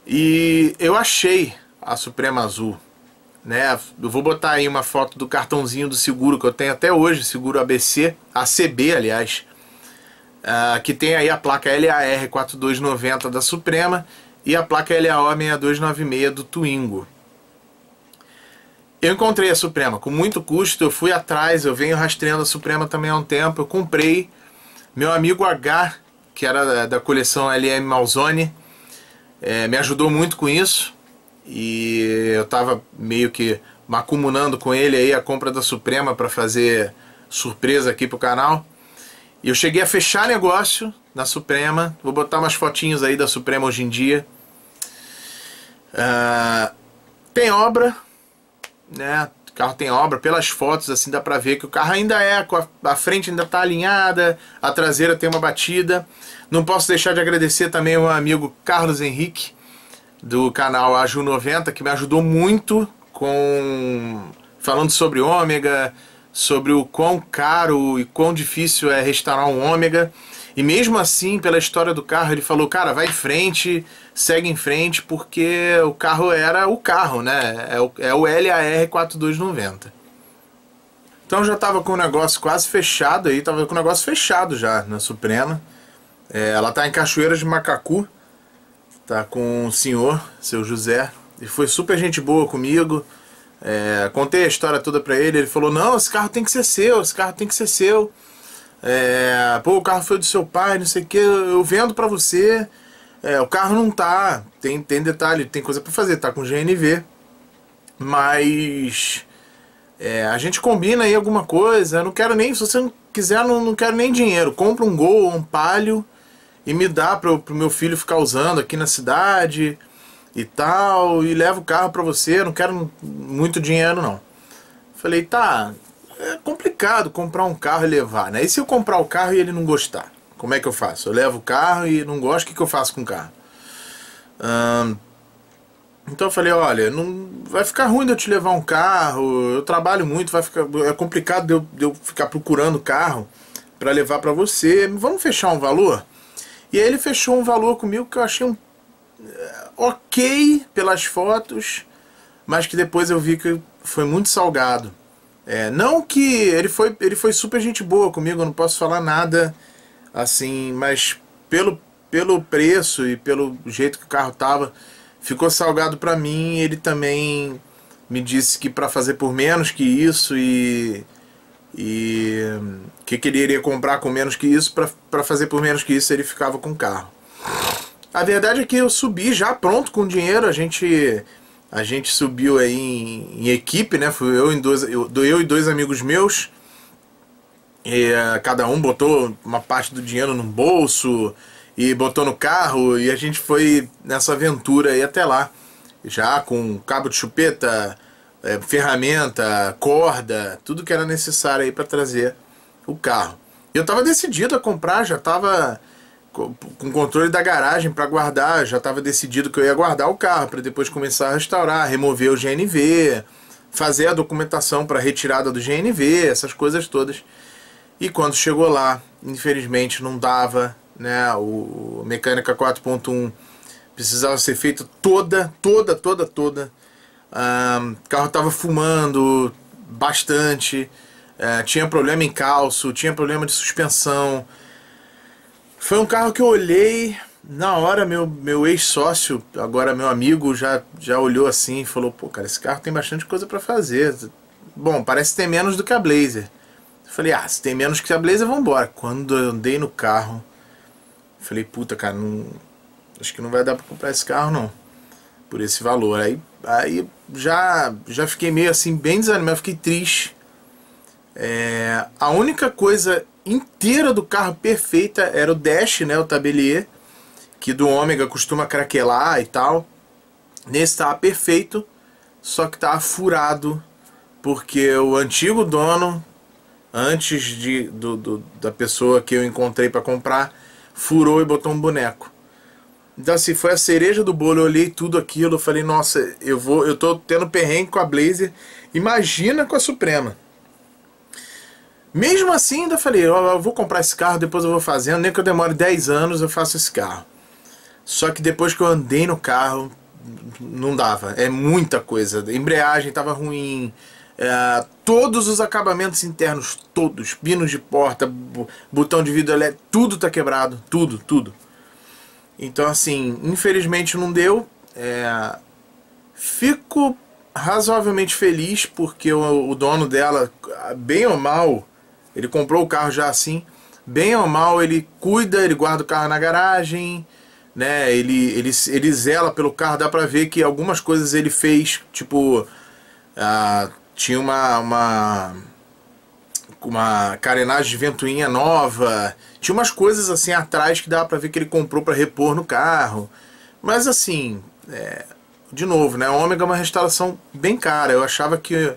E eu achei a Suprema Azul, né? Eu vou botar aí uma foto do cartãozinho do seguro que eu tenho até hoje, seguro ABC, ACB, aliás, que tem aí a placa LAR 4290 da Suprema e a placa LAO 6296 do Twingo. Eu encontrei a Suprema com muito custo, eu fui atrás, eu venho rastreando a Suprema também há um tempo, eu comprei. Meu amigo H, que era da coleção LM Malzone, me ajudou muito com isso. E eu estava meio que macumunando com ele aí a compra da Suprema para fazer surpresa aqui pro canal. E eu cheguei a fechar negócio na Suprema. Vou botar umas fotinhos aí da Suprema hoje em dia. Tem obra, né? O carro tem obra, pelas fotos assim dá pra ver que o carro ainda a frente ainda tá alinhada, a traseira tem uma batida. Não posso deixar de agradecer também o meu amigo Carlos Henrique, do canal Aju90, que me ajudou muito falando sobre ômega, sobre o quão caro e quão difícil é restaurar um ômega. E mesmo assim, pela história do carro, ele falou, cara, vai em frente, segue em frente, porque o carro era o carro, né? É o LAR 4290. Então já estava com o negócio quase fechado aí, tava com o negócio fechado já na Suprema. Ela tá em Cachoeiras de Macacu, tá com o senhor, seu José, e foi super gente boa comigo. Contei a história toda pra ele, ele falou, não, esse carro tem que ser seu, esse carro tem que ser seu. Pô, o carro foi do seu pai, não sei o que, eu vendo pra você. O carro não tá, tem detalhe, tem coisa pra fazer, tá com GNV, mas a gente combina aí alguma coisa. Eu não quero nem, se você não quiser, não quero nem dinheiro, compra um Gol ou um Palio e me dá pro meu filho ficar usando aqui na cidade e tal, e leva o carro pra você, eu não quero muito dinheiro não. Falei, tá, é complicado comprar um carro e levar, né? E se eu comprar o carro e ele não gostar? Como é que eu faço? Eu levo o carro e não gosto, o que eu faço com o carro? Então eu falei, olha, não vai ficar ruim de eu te levar um carro, eu trabalho muito, é complicado de eu ficar procurando carro para levar para você, vamos fechar um valor? E aí ele fechou um valor comigo que eu achei ok pelas fotos, mas que depois eu vi que foi muito salgado. Não que ele foi super gente boa comigo, eu não posso falar nada assim, mas pelo preço e pelo jeito que o carro tava, ficou salgado pra mim. Ele também me disse que para fazer por menos que isso e que ele iria comprar com menos que isso, para fazer por menos que isso ele ficava com o carro. A verdade é que eu subi já pronto com dinheiro, a gente subiu aí em equipe, né? Fui eu e dois amigos meus. E cada um botou uma parte do dinheiro no bolso e botou no carro, e a gente foi nessa aventura aí até lá, já com cabo de chupeta, ferramenta, corda, tudo que era necessário aí para trazer o carro. Eu estava decidido a comprar, já estava com controle da garagem para guardar, já estava decidido que eu ia guardar o carro para depois começar a restaurar, remover o GNV, fazer a documentação para retirada do GNV, essas coisas todas. E quando chegou lá, infelizmente não dava, né? O mecânica 4.1 precisava ser feito toda. O carro estava fumando bastante, tinha problema em calço, tinha problema de suspensão. Foi um carro que eu olhei, na hora meu ex-sócio, agora meu amigo, já olhou assim e falou, pô, cara, esse carro tem bastante coisa para fazer. Bom, parece ter menos do que a Blazer. Eu falei, se tem menos que a Blazer, vambora. Quando eu andei no carro, eu falei, puta, cara, acho que não vai dar pra comprar esse carro, não, por esse valor. Aí já fiquei meio assim, bem desanimado, fiquei triste. A única coisa inteira do carro perfeita era o dash, né, o tabelier, que do Ômega costuma craquelar e tal. Nesse tava perfeito, só que tava furado, porque o antigo dono, antes da pessoa que eu encontrei para comprar, furou e botou um boneco. Então assim, foi a cereja do bolo. Eu olhei tudo aquilo, eu falei, nossa, eu tô tendo perrengue com a Blazer, imagina com a Suprema. Mesmo assim, ainda falei, eu vou comprar esse carro, depois eu vou fazendo, nem que eu demore 10 anos eu faço esse carro. Só que depois que eu andei no carro, não dava, é muita coisa. A embreagem tava ruim, todos os acabamentos internos, todos, pinos de porta, botão de vidro elétrico, tudo tá quebrado, tudo. Então assim, infelizmente não deu. Fico razoavelmente feliz porque o dono dela, bem ou mal, ele comprou o carro já assim, bem ou mal ele cuida, ele guarda o carro na garagem, né? Ele zela pelo carro. Dá pra ver que algumas coisas ele fez, tipo, tinha uma carenagem de ventoinha nova, tinha umas coisas assim atrás que dá pra ver que ele comprou pra repor no carro. Mas assim, de novo, né, o Ômega é uma restauração bem cara. Eu achava que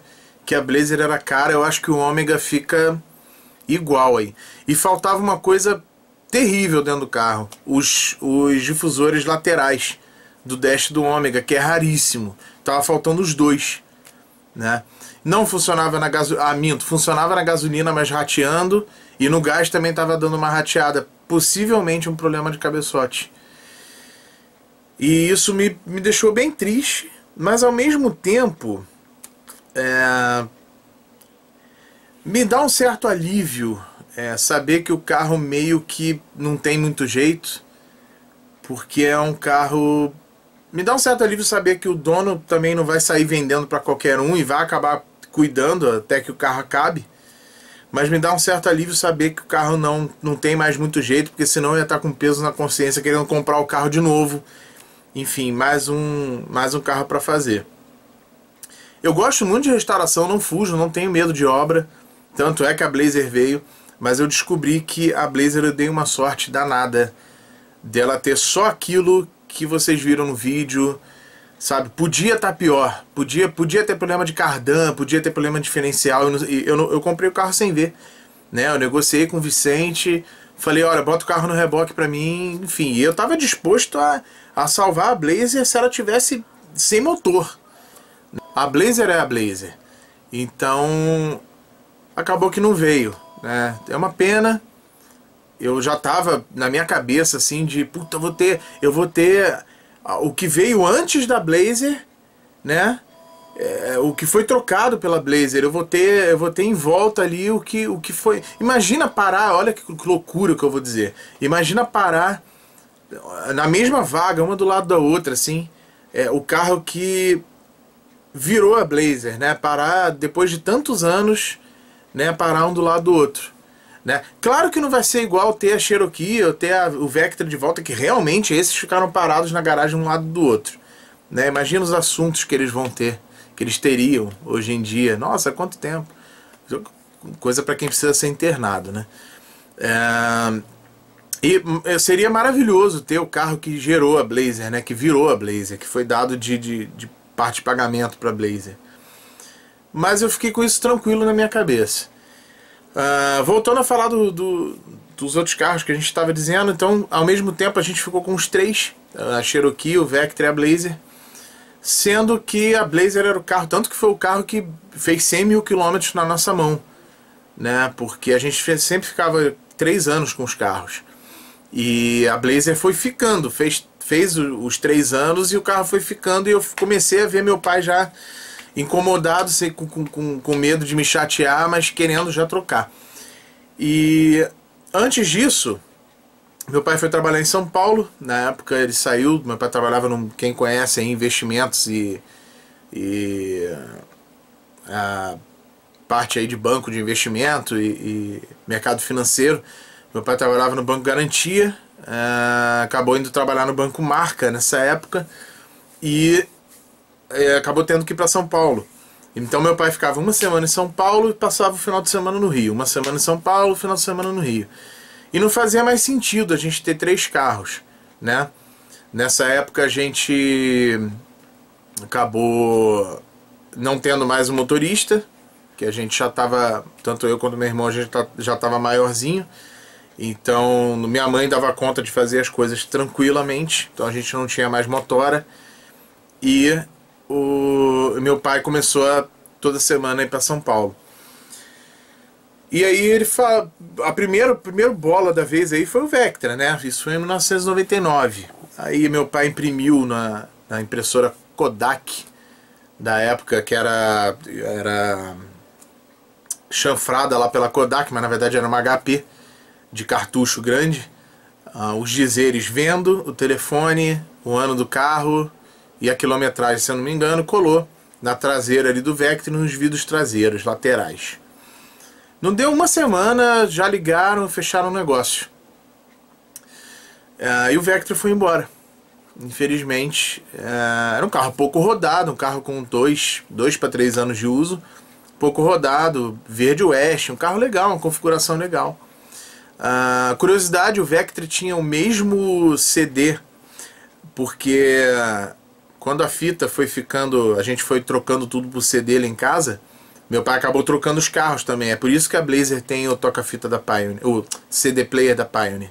a Blazer era cara, eu acho que o Ômega fica igual aí. E faltava uma coisa terrível dentro do carro, os difusores laterais do dash do Ômega, que é raríssimo. Tava faltando os dois, né? Não funcionava na gasolina, funcionava na gasolina, mas rateando, e no gás também tava dando uma rateada, possivelmente um problema de cabeçote. E isso me deixou bem triste, mas ao mesmo tempo me dá um certo alívio saber que o carro meio que não tem muito jeito, porque é um carro... Me dá um certo alívio saber que o dono também não vai sair vendendo para qualquer um e vai acabar cuidando até que o carro acabe. Mas me dá um certo alívio saber que o carro não tem mais muito jeito, porque senão eu ia estar com peso na consciência querendo comprar o carro de novo. Enfim, mais um carro para fazer. Eu gosto muito de restauração, não fujo, não tenho medo de obra. Tanto é que a Blazer veio, mas eu descobri que a Blazer eu dei uma sorte danada dela ter só aquilo que vocês viram no vídeo, sabe? Podia estar pior, podia ter problema de cardan, podia ter problema de diferencial. Eu comprei o carro sem ver, né? Eu negociei com o Vicente, Falei, olha, bota o carro no reboque pra mim, enfim. E eu tava disposto a salvar a Blazer se ela tivesse sem motor. A Blazer é a Blazer. Então, acabou que não veio, né? É uma pena. Eu já tava na minha cabeça assim de, puta, eu vou ter o que veio antes da Blazer, né? O que foi trocado pela Blazer, eu vou ter em volta ali o que foi. Imagina parar, olha que loucura que eu vou dizer. Imagina parar na mesma vaga, uma do lado da outra, assim, o carro que virou a Blazer, né? Parar depois de tantos anos, né? Parar um do lado do outro, né? Claro que não vai ser igual ter a Cherokee ou ter o Vectra de volta, que realmente esses ficaram parados na garagem um lado do outro, né? Imagina os assuntos que eles vão ter, que eles teriam hoje em dia. Nossa, quanto tempo! Coisa para quem precisa ser internado, né? E seria maravilhoso ter o carro que gerou a Blazer, né? Que virou a Blazer, que foi dado de parte de pagamento para a Blazer. Mas eu fiquei com isso tranquilo na minha cabeça. Voltando a falar dos outros carros que a gente estava dizendo, então ao mesmo tempo a gente ficou com os três, a Cherokee, o Vectra e a Blazer, sendo que a Blazer era o carro, tanto que foi o carro que fez 100 mil quilômetros na nossa mão, né? Porque a gente sempre ficava 3 anos com os carros, e a Blazer foi ficando, fez os 3 anos e o carro foi ficando, e eu comecei a ver meu pai já incomodado, com medo de me chatear, mas querendo já trocar. E antes disso, meu pai foi trabalhar em São Paulo. Na época ele saiu, meu pai trabalhava quem conhece aí, investimentos e a parte aí de banco de investimento e mercado financeiro. Meu pai trabalhava no Banco Garantia, acabou indo trabalhar no Banco Marca nessa época e acabou tendo que ir para São Paulo. Então meu pai ficava uma semana em São Paulo e passava o final de semana no Rio. Uma semana em São Paulo, final de semana no Rio. E não fazia mais sentido a gente ter 3 carros, né? Nessa época a gente acabou não tendo mais um motorista, que a gente já estava, tanto eu quanto meu irmão, a gente já estava maiorzinho. Então minha mãe dava conta de fazer as coisas tranquilamente, então a gente não tinha mais motora. E o meu pai começou a toda semana ir para São Paulo. E aí ele fala, a primeira bola da vez aí foi o Vectra, né? Isso foi em 1999. Aí meu pai imprimiu na impressora Kodak da época, que era chanfrada lá pela Kodak, mas na verdade era uma HP de cartucho grande. Os dizeres vendo, o telefone, o ano do carro e a quilometragem, se eu não me engano, colou na traseira ali do Vectra e nos vidros traseiros, laterais. Não deu uma semana, já ligaram, fecharam o negócio. E o Vectra foi embora. Infelizmente, era um carro pouco rodado, um carro com 2 para 3 anos de uso, pouco rodado, verde oeste, um carro legal, uma configuração legal. Curiosidade, o Vectra tinha o mesmo CD, porque quando a fita foi ficando, a gente foi trocando tudo pro CD lá em casa, meu pai acabou trocando os carros também. É por isso que a Blazer tem o toca-fita da Pioneer, o CD player da Pioneer.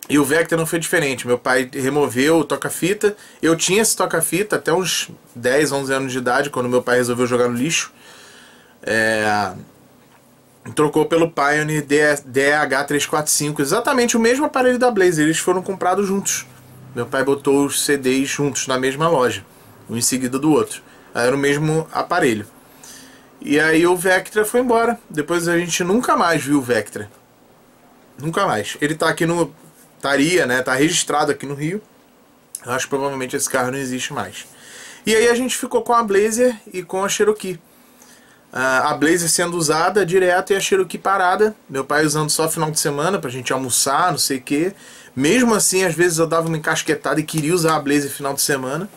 E o Vectra não foi diferente. Meu pai removeu o toca-fita. Eu tinha esse toca-fita até uns 10, 11 anos de idade, quando meu pai resolveu jogar no lixo. Trocou pelo Pioneer DH345, exatamente o mesmo aparelho da Blazer. Eles foram comprados juntos. Meu pai botou os CDs juntos na mesma loja, um em seguida do outro. Era o mesmo aparelho. E aí o Vectra foi embora. Depois a gente nunca mais viu o Vectra. Nunca mais. Ele tá aqui no... Estaria, né? Tá registrado aqui no Rio. Eu acho que provavelmente esse carro não existe mais. E aí a gente ficou com a Blazer e com a Cherokee. A Blazer sendo usada direto e a Cherokee parada. Meu pai usando só final de semana pra gente almoçar, não sei o que. Mesmo assim, às vezes eu dava uma encasquetada e queria usar a Blazer final de semana.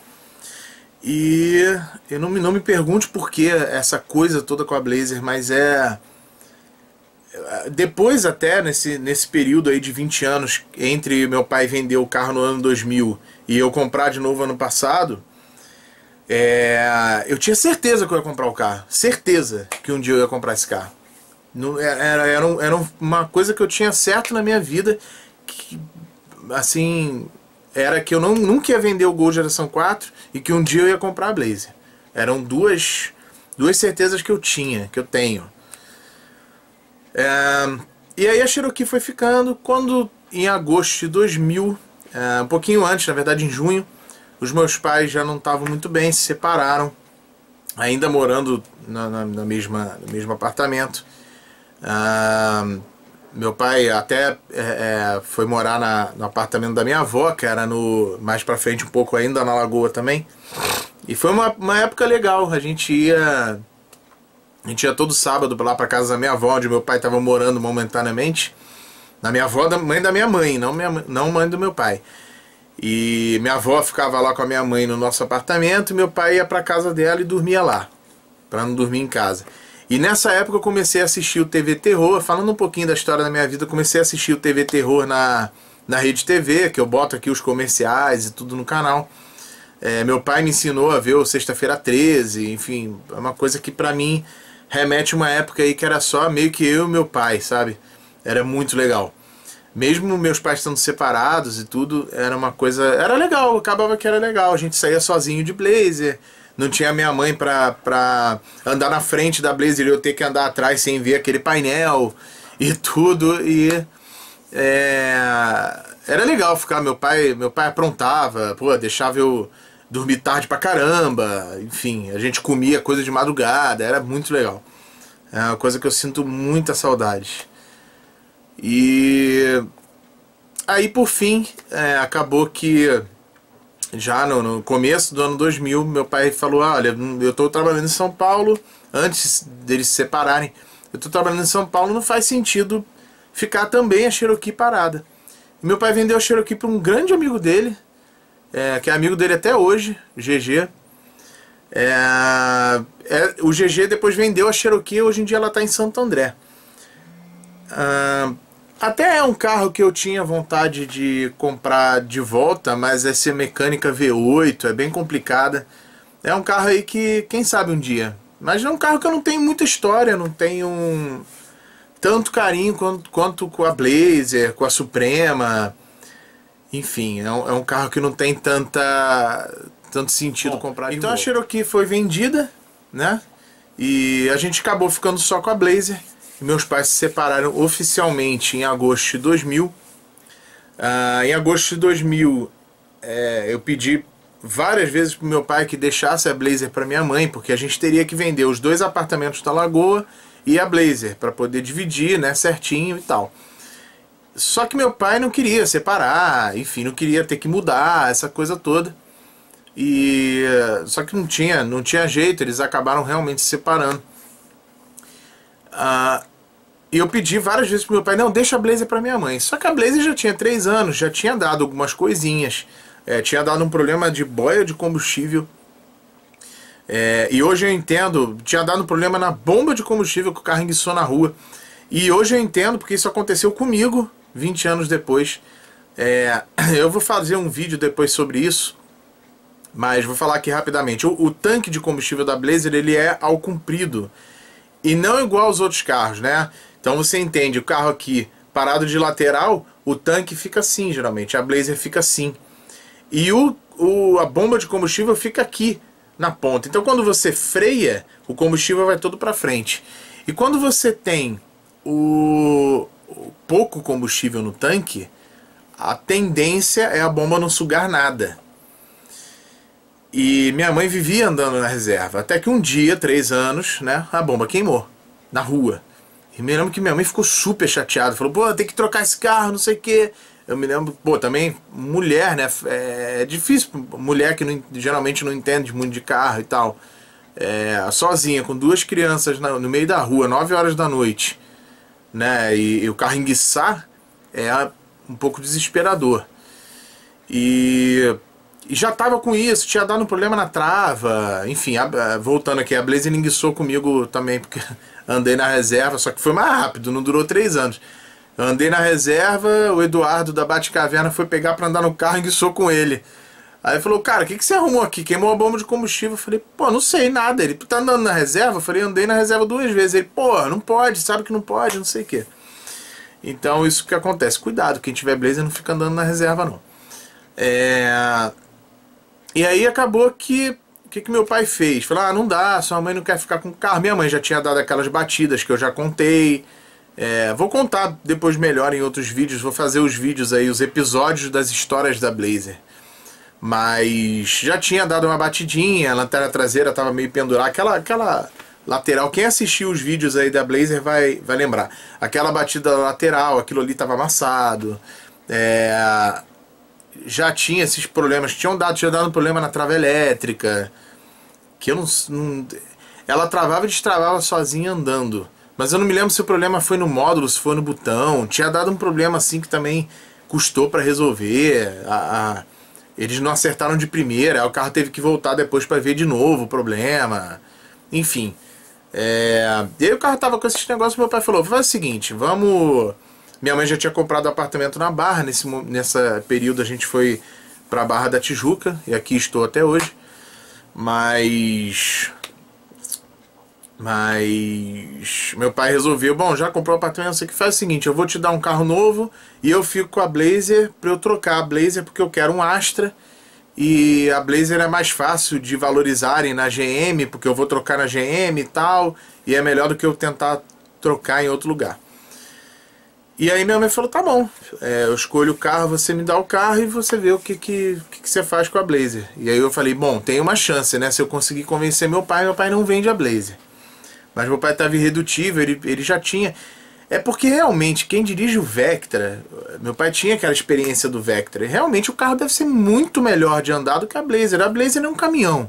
E eu não me pergunte por que essa coisa toda com a Blazer, mas depois até nesse período aí de 20 anos, entre meu pai vender o carro no ano 2000 e eu comprar de novo ano passado, eu tinha certeza que eu ia comprar o carro. Certeza que um dia eu ia comprar esse carro. Era uma coisa que eu tinha certo na minha vida, que, assim, era que eu nunca ia vender o Gol geração 4 e que um dia eu ia comprar a Blazer. Eram duas certezas que eu tinha, que eu tenho. E aí a Cherokee foi ficando. Quando em agosto de 2000, um pouquinho antes, na verdade em junho, os meus pais já não estavam muito bem, se separaram, ainda morando no mesmo apartamento. Meu pai até foi morar no apartamento da minha avó, que era mais pra frente um pouco ainda, na Lagoa também. E foi uma época legal. A gente ia todo sábado lá pra casa da minha avó, onde meu pai estava morando momentaneamente. Na minha avó, mãe da minha mãe, não mãe do meu pai. E minha avó ficava lá com a minha mãe no nosso apartamento, e meu pai ia pra casa dela e dormia lá, pra não dormir em casa. E nessa época eu comecei a assistir o TV Terror. Falando um pouquinho da história da minha vida, eu comecei a assistir o TV Terror na Rede TV, que eu boto aqui os comerciais e tudo no canal. Meu pai me ensinou a ver o Sexta-feira 13, enfim, é uma coisa que pra mim remete a uma época aí que era só meio que eu e meu pai, sabe? Era muito legal. Mesmo meus pais estando separados e tudo, era uma coisa... Era legal, acabava que era legal. A gente saía sozinho de Blazer, não tinha minha mãe pra andar na frente da Blazer e eu ter que andar atrás sem ver aquele painel e tudo. E era legal ficar... Meu pai aprontava, pô, deixava eu dormir tarde pra caramba. Enfim, a gente comia coisa de madrugada, era muito legal. É uma coisa que eu sinto muita saudade. E aí por fim, acabou que já no começo do ano 2000, meu pai falou: olha, eu estou trabalhando em São Paulo, antes deles se separarem, eu estou trabalhando em São Paulo, não faz sentido ficar também a Cherokee parada. E meu pai vendeu a Cherokee para um grande amigo dele, que é amigo dele até hoje, o GG. O GG depois vendeu a Cherokee, hoje em dia ela está em Santo André. Até é um carro que eu tinha vontade de comprar de volta, mas essa mecânica V8 é bem complicada. É um carro aí que, quem sabe um dia. Mas é um carro que eu não tenho muita história, não tenho tanto carinho quanto com a Blazer, com a Suprema. Enfim, é um carro que não tem tanto sentido comprar de volta. Então a Cherokee foi vendida, né? E a gente acabou ficando só com a Blazer. Meus pais se separaram oficialmente em agosto de 2000. Em agosto de 2000, eu pedi várias vezes para o meu pai que deixasse a Blazer para minha mãe, porque a gente teria que vender os 2 apartamentos da Lagoa e a Blazer, para poder dividir, né, certinho e tal. Só que meu pai não queria separar, enfim, não queria ter que mudar, essa coisa toda. Só que não tinha jeito, eles acabaram realmente se separando. E eu pedi várias vezes pro meu pai: não, deixa a Blazer pra minha mãe. Só que a Blazer já tinha 3 anos, já tinha dado algumas coisinhas, tinha dado um problema de boia de combustível, e hoje eu entendo, tinha dado um problema na bomba de combustível que o carro enguiçou na rua. E hoje eu entendo porque isso aconteceu comigo 20 anos depois. Eu vou fazer um vídeo depois sobre isso, mas vou falar aqui rapidamente. O tanque de combustível da Blazer, ele é ao comprido e não igual aos outros carros, né? Então você entende, o carro aqui parado de lateral, o tanque fica assim geralmente, a Blazer fica assim. E a bomba de combustível fica aqui na ponta. Então quando você freia, o combustível vai todo para frente. E quando você tem o pouco combustível no tanque, a tendência é a bomba não sugar nada. E minha mãe vivia andando na reserva, até que um dia, 3 anos, né, a bomba queimou na rua. E me lembro que minha mãe ficou super chateada, falou: pô, tem que trocar esse carro, não sei o que. Eu me lembro, pô, também mulher, né, é difícil, mulher que geralmente não entende muito de carro e tal, sozinha, com 2 crianças no meio da rua, 9 horas da noite, né, e o carro enguiçar, é um pouco desesperador. E já tava com isso, tinha dado um problema na trava, enfim, voltando aqui, a Blazer enguiçou comigo também, porque andei na reserva, só que foi mais rápido, não durou 3 anos. Andei na reserva, o Eduardo da Batcaverna foi pegar pra andar no carro e enguiçou com ele. Aí ele falou, cara, o que você arrumou aqui? Queimou a bomba de combustível. Eu falei, pô, não sei nada. Ele, tá andando na reserva? Eu falei, andei na reserva 2 vezes. Ele, pô, não pode, sabe que não pode, não sei o quê. Então isso que acontece. Cuidado, quem tiver Blazer não fica andando na reserva, não. E aí acabou que... O que meu pai fez? Falou, ah, não dá, sua mãe não quer ficar com o carro. Minha mãe já tinha dado aquelas batidas que eu já contei. Vou contar depois melhor em outros vídeos. Vou fazer os vídeos aí, os episódios das histórias da Blazer. Mas já tinha dado uma batidinha, a lanterna traseira estava meio pendurada, aquela lateral, quem assistiu os vídeos aí da Blazer vai lembrar. Aquela batida lateral, aquilo ali estava amassado, já tinha esses problemas, tinha dado um problema na trava elétrica, que eu não... Ela travava e destravava sozinha andando, mas eu não me lembro se o problema foi no módulo, se foi no botão, tinha dado um problema assim que também custou para resolver, eles não acertaram de primeira, o carro teve que voltar depois para ver de novo o problema. Enfim. E aí o carro tava com esses negócios, meu pai falou, faz o seguinte, vamos... Minha mãe já tinha comprado apartamento na Barra, nessa período a gente foi pra Barra da Tijuca, e aqui estou até hoje. Mas meu pai resolveu, bom, já comprou o apartamento, você que faz o seguinte, eu vou te dar um carro novo e eu fico com a Blazer pra eu trocar a Blazer porque eu quero um Astra e a Blazer é mais fácil de valorizarem na GM porque eu vou trocar na GM e tal, e é melhor do que eu tentar trocar em outro lugar. E aí minha mãe falou, tá bom, eu escolho o carro, você me dá o carro e você vê o que você faz com a Blazer. E aí eu falei, bom, tem uma chance, né, se eu conseguir convencer meu pai não vende a Blazer. Mas meu pai estava irredutível, ele já tinha... É porque realmente, quem dirige o Vectra... Meu pai tinha aquela experiência do Vectra. E realmente o carro deve ser muito melhor de andar do que a Blazer. A Blazer é um caminhão,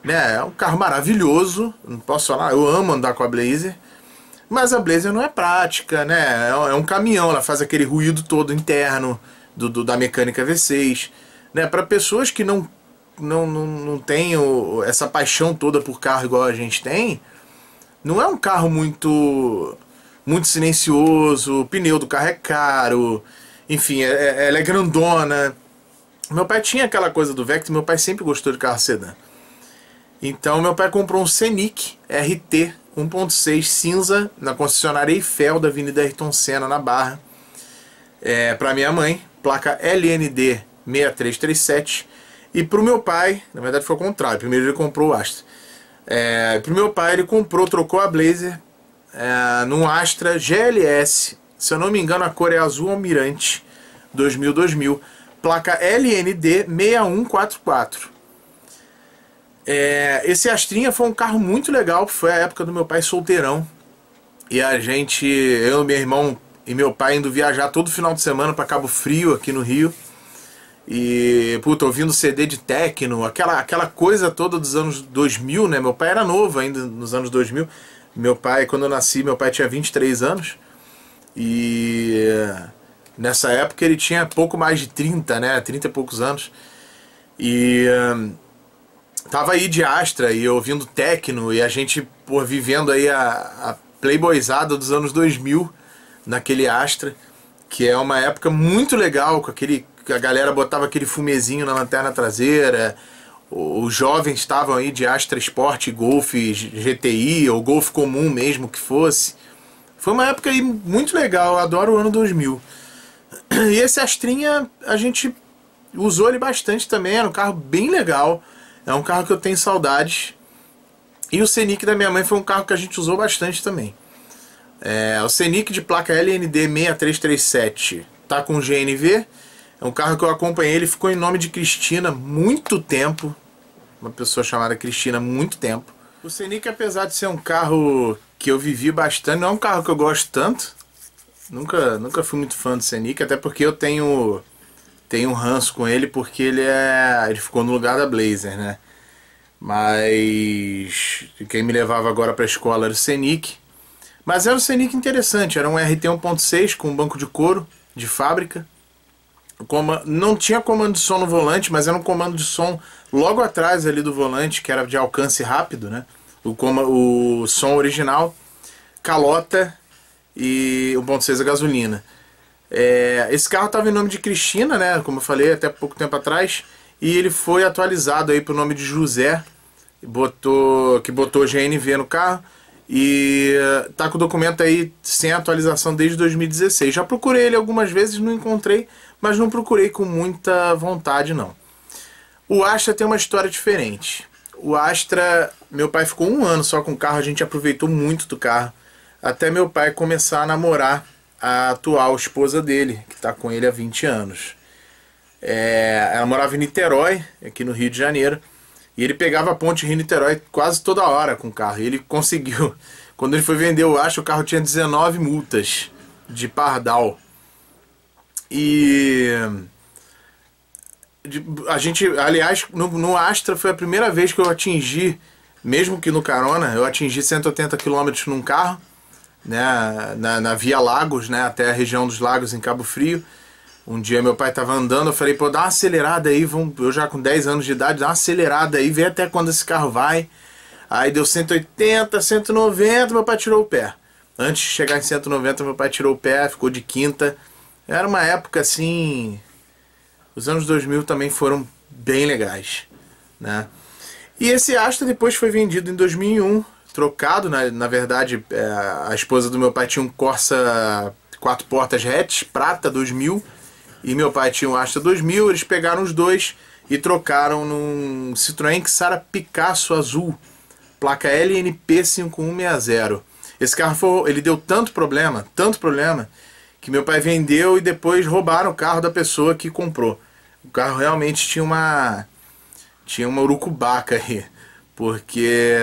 né? É um carro maravilhoso, não posso falar, eu amo andar com a Blazer. Mas a Blazer não é prática, né? É um caminhão, ela faz aquele ruído todo interno da mecânica V6. Né? Para pessoas que não têm essa paixão toda por carro igual a gente tem... Não é um carro muito silencioso, o pneu do carro é caro, enfim, ela é grandona. Meu pai tinha aquela coisa do Vectra, meu pai sempre gostou de carro sedã. Então meu pai comprou um Scenic RT 1.6 cinza na concessionária Eiffel da Avenida Ayrton Senna, na Barra. Para minha mãe, placa LND 6337. E para o meu pai, na verdade foi o contrário, primeiro ele comprou o Astra. Pro meu pai ele trocou a Blazer num Astra GLS, se eu não me engano a cor é azul almirante 2000, placa LND 6144. Esse Astrinha foi um carro muito legal, foi a época do meu pai solteirão, e eu, meu irmão e meu pai indo viajar todo final de semana para Cabo Frio aqui no Rio. E, puta, ouvindo CD de techno, aquela coisa toda dos anos 2000, né? Meu pai era novo ainda nos anos 2000. Meu pai, quando eu nasci, meu pai tinha 23 anos. E nessa época ele tinha pouco mais de 30, né? 30 e poucos anos. E tava aí de Astra e ouvindo techno e a gente, pô, vivendo aí a playboyzada dos anos 2000 naquele Astra, que é uma época muito legal, com a galera botava aquele fumezinho na lanterna traseira, os jovens estavam aí de Astra Sport, Golf GTI ou Golf comum mesmo que fosse. Foi uma época aí muito legal, eu adoro o ano 2000. E esse Astrinha a gente usou ele bastante também, era um carro bem legal, é um carro que eu tenho saudades. E o Scenic da minha mãe foi um carro que a gente usou bastante também. O Scenic de placa LND 6337 tá com GNV. É um carro que eu acompanhei, ele ficou em nome de Cristina muito tempo. Uma pessoa chamada Cristina muito tempo. O Scenic, apesar de ser um carro que eu vivi bastante, não é um carro que eu gosto tanto. Nunca fui muito fã do Scenic, até porque eu tenho um ranço com ele, porque ele ficou no lugar da Blazer, né? Mas quem me levava agora para a escola era o Scenic. Mas era um Scenic interessante, era um RT 1.6 com um banco de couro de fábrica. Não tinha comando de som no volante, mas era um comando de som logo atrás ali do volante, que era de alcance rápido, né? O som original, calota e 1.6 a gasolina. Esse carro estava em nome de Cristina, né? Como eu falei até pouco tempo atrás. e ele foi atualizado aí pro nome de José, que botou GNV no carro, e tá com o documento aí sem atualização desde 2016. Já procurei ele algumas vezes, não encontrei, mas não procurei com muita vontade não. O Astra tem uma história diferente. O Astra, meu pai ficou 1 ano só com o carro, a gente aproveitou muito do carro, até meu pai começar a namorar a atual esposa dele, que está com ele há 20 anos. Ela morava em Niterói, aqui no Rio de Janeiro, e ele pegava a ponte Rio-Niterói quase toda hora com o carro. E ele conseguiu, quando ele foi vender o Astra, o carro tinha 19 multas de pardal. E a gente, aliás, no Astra foi a primeira vez que eu atingi, mesmo que no carona, eu atingi 180 km num carro, né, na Via Lagos, né, até a região dos Lagos em Cabo Frio. Um dia meu pai tava andando, eu falei, pô, dá uma acelerada aí, eu já com 10 anos de idade, dá uma acelerada aí, vê até quando esse carro vai. Aí deu 180, 190, meu pai tirou o pé. Antes de chegar em 190, meu pai tirou o pé, ficou de quinta. Era uma época assim... Os anos 2000 também foram bem legais, né? E esse Astra depois foi vendido em 2001, trocado, na verdade, a esposa do meu pai tinha um Corsa 4 portas hatch, prata 2000, e meu pai tinha um Astra 2000, eles pegaram os dois e trocaram num Citroën Xara Picasso azul, placa LNP 5160. Esse carro ele deu tanto problema, que meu pai vendeu e depois roubaram o carro da pessoa que comprou. O carro realmente tinha uma urucubaca aí, porque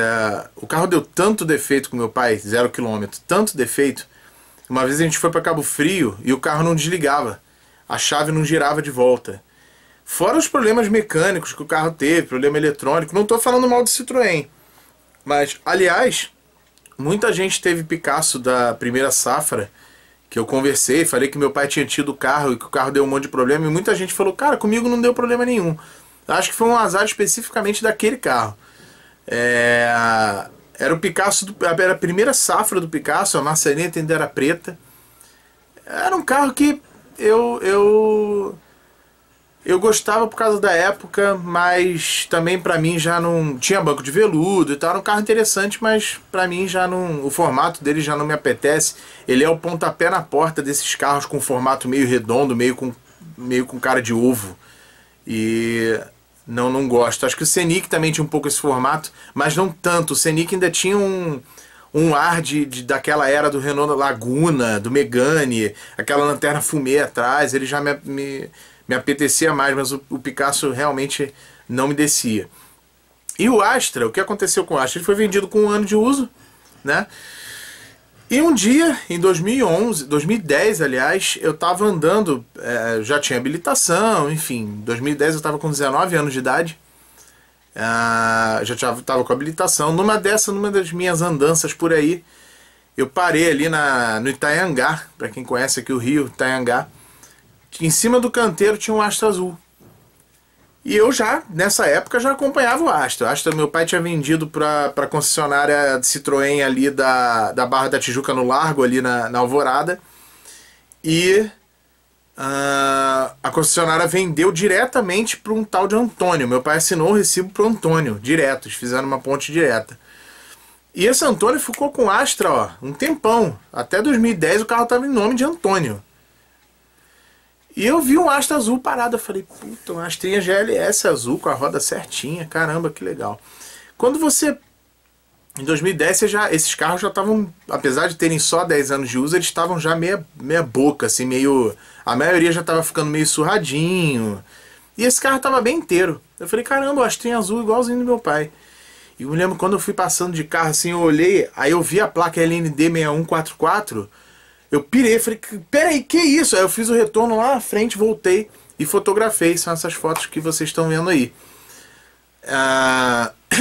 o carro deu tanto defeito com meu pai, 0 km, tanto defeito. Uma vez a gente foi para Cabo Frio e o carro não desligava, a chave não girava de volta. Fora os problemas mecânicos que o carro teve, problema eletrônico, não estou falando mal do Citroën, mas, aliás, muita gente teve Picasso da primeira safra, que eu conversei, falei que meu pai tinha tido o carro e que o carro deu um monte de problema, e muita gente falou, cara, comigo não deu problema nenhum. Acho que foi um azar especificamente daquele carro. Era o Picasso, era a primeira safra do Picasso, a maçaneta ainda era preta. Era um carro que eu gostava por causa da época, mas também pra mim já não... Tinha banco de veludo e tal, era um carro interessante, mas pra mim já não... O formato dele já não me apetece. Ele é o pontapé na porta desses carros com formato meio redondo, meio com cara de ovo. E não gosto. Acho que o Scenic também tinha um pouco esse formato, mas não tanto. O Scenic ainda tinha um ar daquela era do Renault Laguna, do Megane, aquela lanterna fumê atrás, ele já me apetecia mais, mas o Picasso realmente não me descia. E o Astra, o que aconteceu com o Astra? Ele foi vendido com 1 ano de uso, né? E um dia, em 2010, aliás, eu estava andando, já tinha habilitação, enfim, em 2010 eu estava com 19 anos de idade, já estava com habilitação. Numa das minhas andanças por aí, eu parei ali no Itaiangá, para quem conhece aqui o Rio, Itaiangá. Em cima do canteiro tinha um Astra azul. E eu nessa época, já acompanhava o Astra. O Astra meu pai tinha vendido para a concessionária de Citroën ali da Barra da Tijuca no Largo, ali na Alvorada. E a concessionária vendeu diretamente para um tal de Antônio. Meu pai assinou o recibo para o Antônio, direto. Eles fizeram uma ponte direta. E esse Antônio ficou com o Astra, ó, um tempão. Até 2010 o carro estava em nome de Antônio. E eu vi um Astra azul parado, eu falei, puta, uma Astrinha GLS azul com a roda certinha, caramba, que legal. Quando em 2010, esses carros já estavam, apesar de terem só 10 anos de uso, eles estavam já meia boca, assim, a maioria já estava ficando meio surradinho. E esse carro estava bem inteiro. Eu falei, caramba, o Astrinha azul igualzinho do meu pai. E eu me lembro quando eu fui passando de carro, assim, eu olhei, aí eu vi a placa LND 6144, eu pirei, falei, peraí, que isso? Aí eu fiz o retorno lá na frente, voltei e fotografei. São essas fotos que vocês estão vendo aí.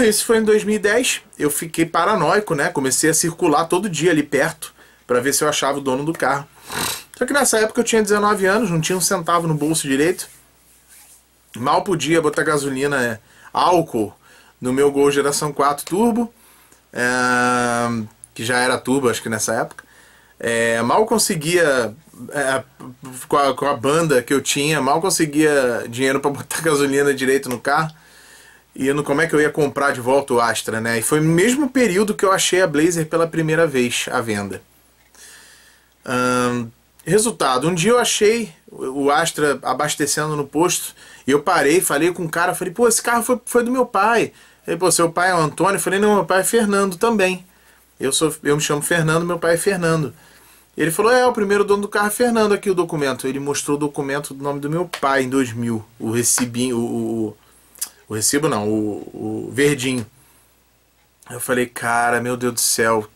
Isso foi em 2010, eu fiquei paranoico, né? Comecei a circular todo dia ali perto, para ver se eu achava o dono do carro. Só que nessa época eu tinha 19 anos, não tinha um centavo no bolso direito. Mal podia botar gasolina, álcool, no meu Gol geração 4 turbo, que já era turbo, acho que nessa época. Mal conseguia, com a banda que eu tinha, mal conseguia dinheiro para botar gasolina direito no carro. E como é que eu ia comprar de volta o Astra, né? E foi no mesmo período que eu achei a Blazer pela primeira vez à venda. Resultado, um dia eu achei o Astra abastecendo no posto e eu parei, falei com o cara, falei, pô, esse carro foi do meu pai. Ele, pô, seu pai é o Antônio? Eu falei, não, meu pai é Fernando também. Eu me chamo Fernando, meu pai é Fernando. Ele falou, o primeiro dono do carro é Fernando, aqui o documento. Ele mostrou o documento do nome do meu pai em 2000, o recibinho, o recibo não, o verdinho. Eu falei, cara, meu Deus do céu,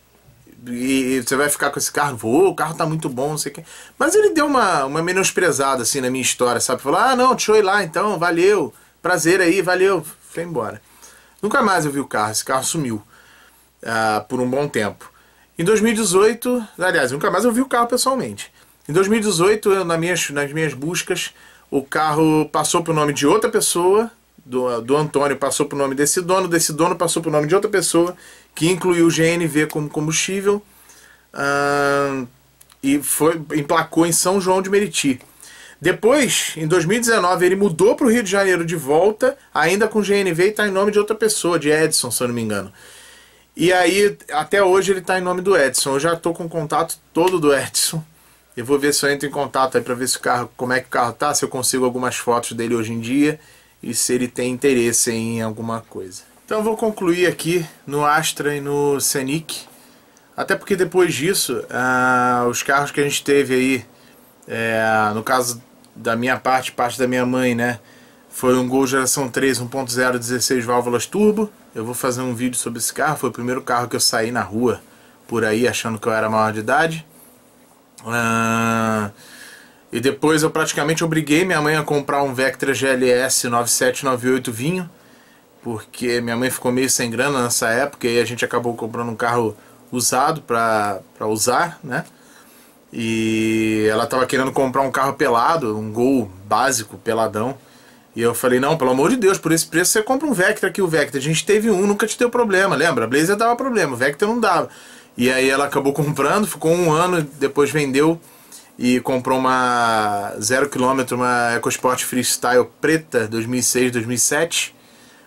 e você vai ficar com esse carro? Vou, o carro tá muito bom, não sei o que. Mas ele deu uma menosprezada assim na minha história, sabe? Falou, não, deixa eu ir lá então, valeu, prazer aí, valeu. Foi embora. Nunca mais eu vi o carro, esse carro sumiu por um bom tempo. Em 2018, aliás, nunca mais eu vi o carro pessoalmente. Em 2018, nas minhas buscas, o carro passou pro nome de outra pessoa, do Antônio passou pro nome desse dono passou pro nome de outra pessoa, que incluiu o GNV como combustível, e emplacou em São João de Meriti. Depois, em 2019, ele mudou para o Rio de Janeiro de volta, ainda com GNV, e está em nome de outra pessoa, de Edson, se eu não me engano. E aí, até hoje, ele está em nome do Edson. Eu já estou com o contato todo do Edson. Eu vou ver se eu entro em contato aí para ver se o carro, como é que o carro tá, se eu consigo algumas fotos dele hoje em dia e se ele tem interesse em alguma coisa. Então eu vou concluir aqui no Astra e no Scenic. Até porque depois disso, os carros que a gente teve aí, no caso da minha parte da minha mãe, né, foi um Gol geração 3 1.0 16 válvulas turbo. Eu vou fazer um vídeo sobre esse carro. Foi o primeiro carro que eu saí na rua por aí achando que eu era maior de idade. E depois eu praticamente obriguei minha mãe a comprar um Vectra GLS 9798 vinho, porque minha mãe ficou meio sem grana nessa época e a gente acabou comprando um carro usado para usar, né? E ela estava querendo comprar um carro pelado, um Gol básico, peladão. E eu falei, não, pelo amor de Deus, por esse preço você compra um Vectra aqui. O Vectra, a gente teve um, nunca te deu problema, lembra? A Blazer dava problema, o Vectra não dava. E aí ela acabou comprando, ficou um ano, depois vendeu e comprou uma 0 km, uma EcoSport Freestyle preta, 2006, 2007.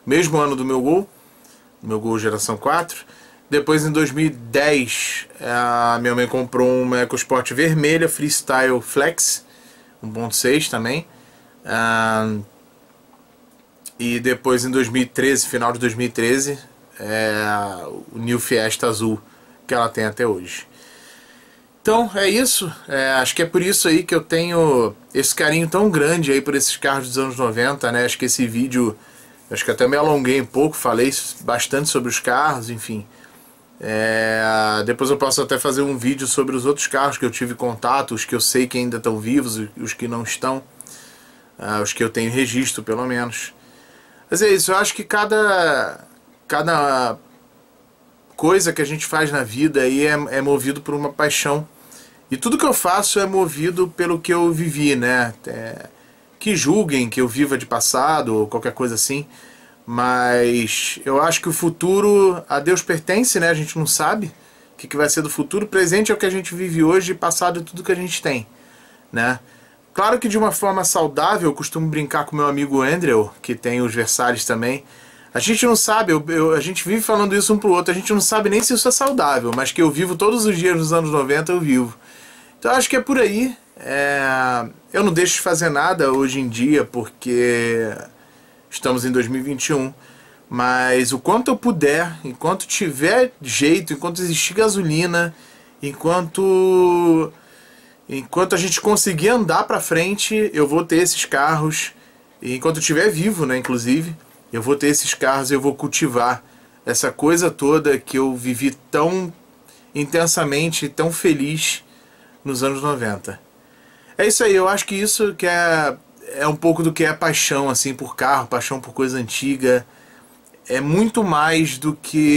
Mesmo ano do meu Gol geração 4. Depois, em 2010, a minha mãe comprou uma EcoSport vermelha, Freestyle Flex, 1.6 também. E depois, em 2013, final de 2013, o New Fiesta azul, que ela tem até hoje. Então, é isso. Acho que é por isso aí que eu tenho esse carinho tão grande aí por esses carros dos anos 90, né? Acho que esse vídeo, acho que até me alonguei um pouco, falei bastante sobre os carros, enfim. Depois eu posso até fazer um vídeo sobre os outros carros que eu tive contato, os que eu sei que ainda estão vivos, os que não estão, os que eu tenho registro pelo menos. Mas é isso, eu acho que cada coisa que a gente faz na vida aí é movido por uma paixão. E tudo que eu faço é movido pelo que eu vivi, né? Que julguem que eu viva de passado ou qualquer coisa assim. Mas eu acho que o futuro a Deus pertence, né? A gente não sabe o que vai ser do futuro. O presente é o que a gente vive hoje e passado é tudo que a gente tem, né? Claro que de uma forma saudável, eu costumo brincar com meu amigo Andrew, que tem os Versalhes também. A gente não sabe, a gente vive falando isso um pro outro, a gente não sabe nem se isso é saudável, mas que eu vivo todos os dias nos anos 90, eu vivo. Então acho que é por aí. Eu não deixo de fazer nada hoje em dia, porque estamos em 2021, mas o quanto eu puder, enquanto tiver jeito, enquanto existir gasolina, enquanto a gente conseguir andar pra frente, eu vou ter esses carros, e enquanto eu estiver vivo, né, inclusive, eu vou ter esses carros e eu vou cultivar essa coisa toda que eu vivi tão intensamente, tão feliz nos anos 90. É isso aí, eu acho que isso que é um pouco do que é paixão assim por carro, paixão por coisa antiga. É muito mais do que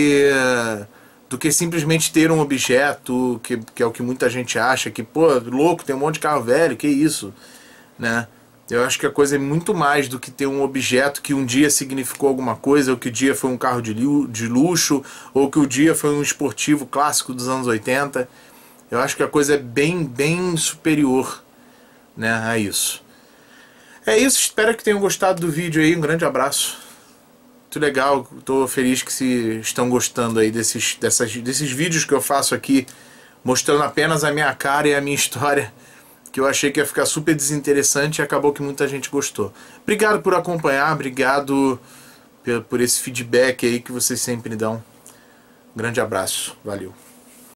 simplesmente ter um objeto, que é o que muita gente acha, que, pô, louco, tem um monte de carro velho, que isso, né? Eu acho que a coisa é muito mais do que ter um objeto que um dia significou alguma coisa, ou que o dia foi um carro de luxo, ou que o dia foi um esportivo clássico dos anos 80. Eu acho que a coisa é bem superior, né, a isso. É isso, espero que tenham gostado do vídeo aí, um grande abraço. Muito legal, estou feliz que se estão gostando aí desses vídeos que eu faço aqui, mostrando apenas a minha cara e a minha história, que eu achei que ia ficar super desinteressante e acabou que muita gente gostou. Obrigado por acompanhar, obrigado por esse feedback aí que vocês sempre dão. Um grande abraço, valeu.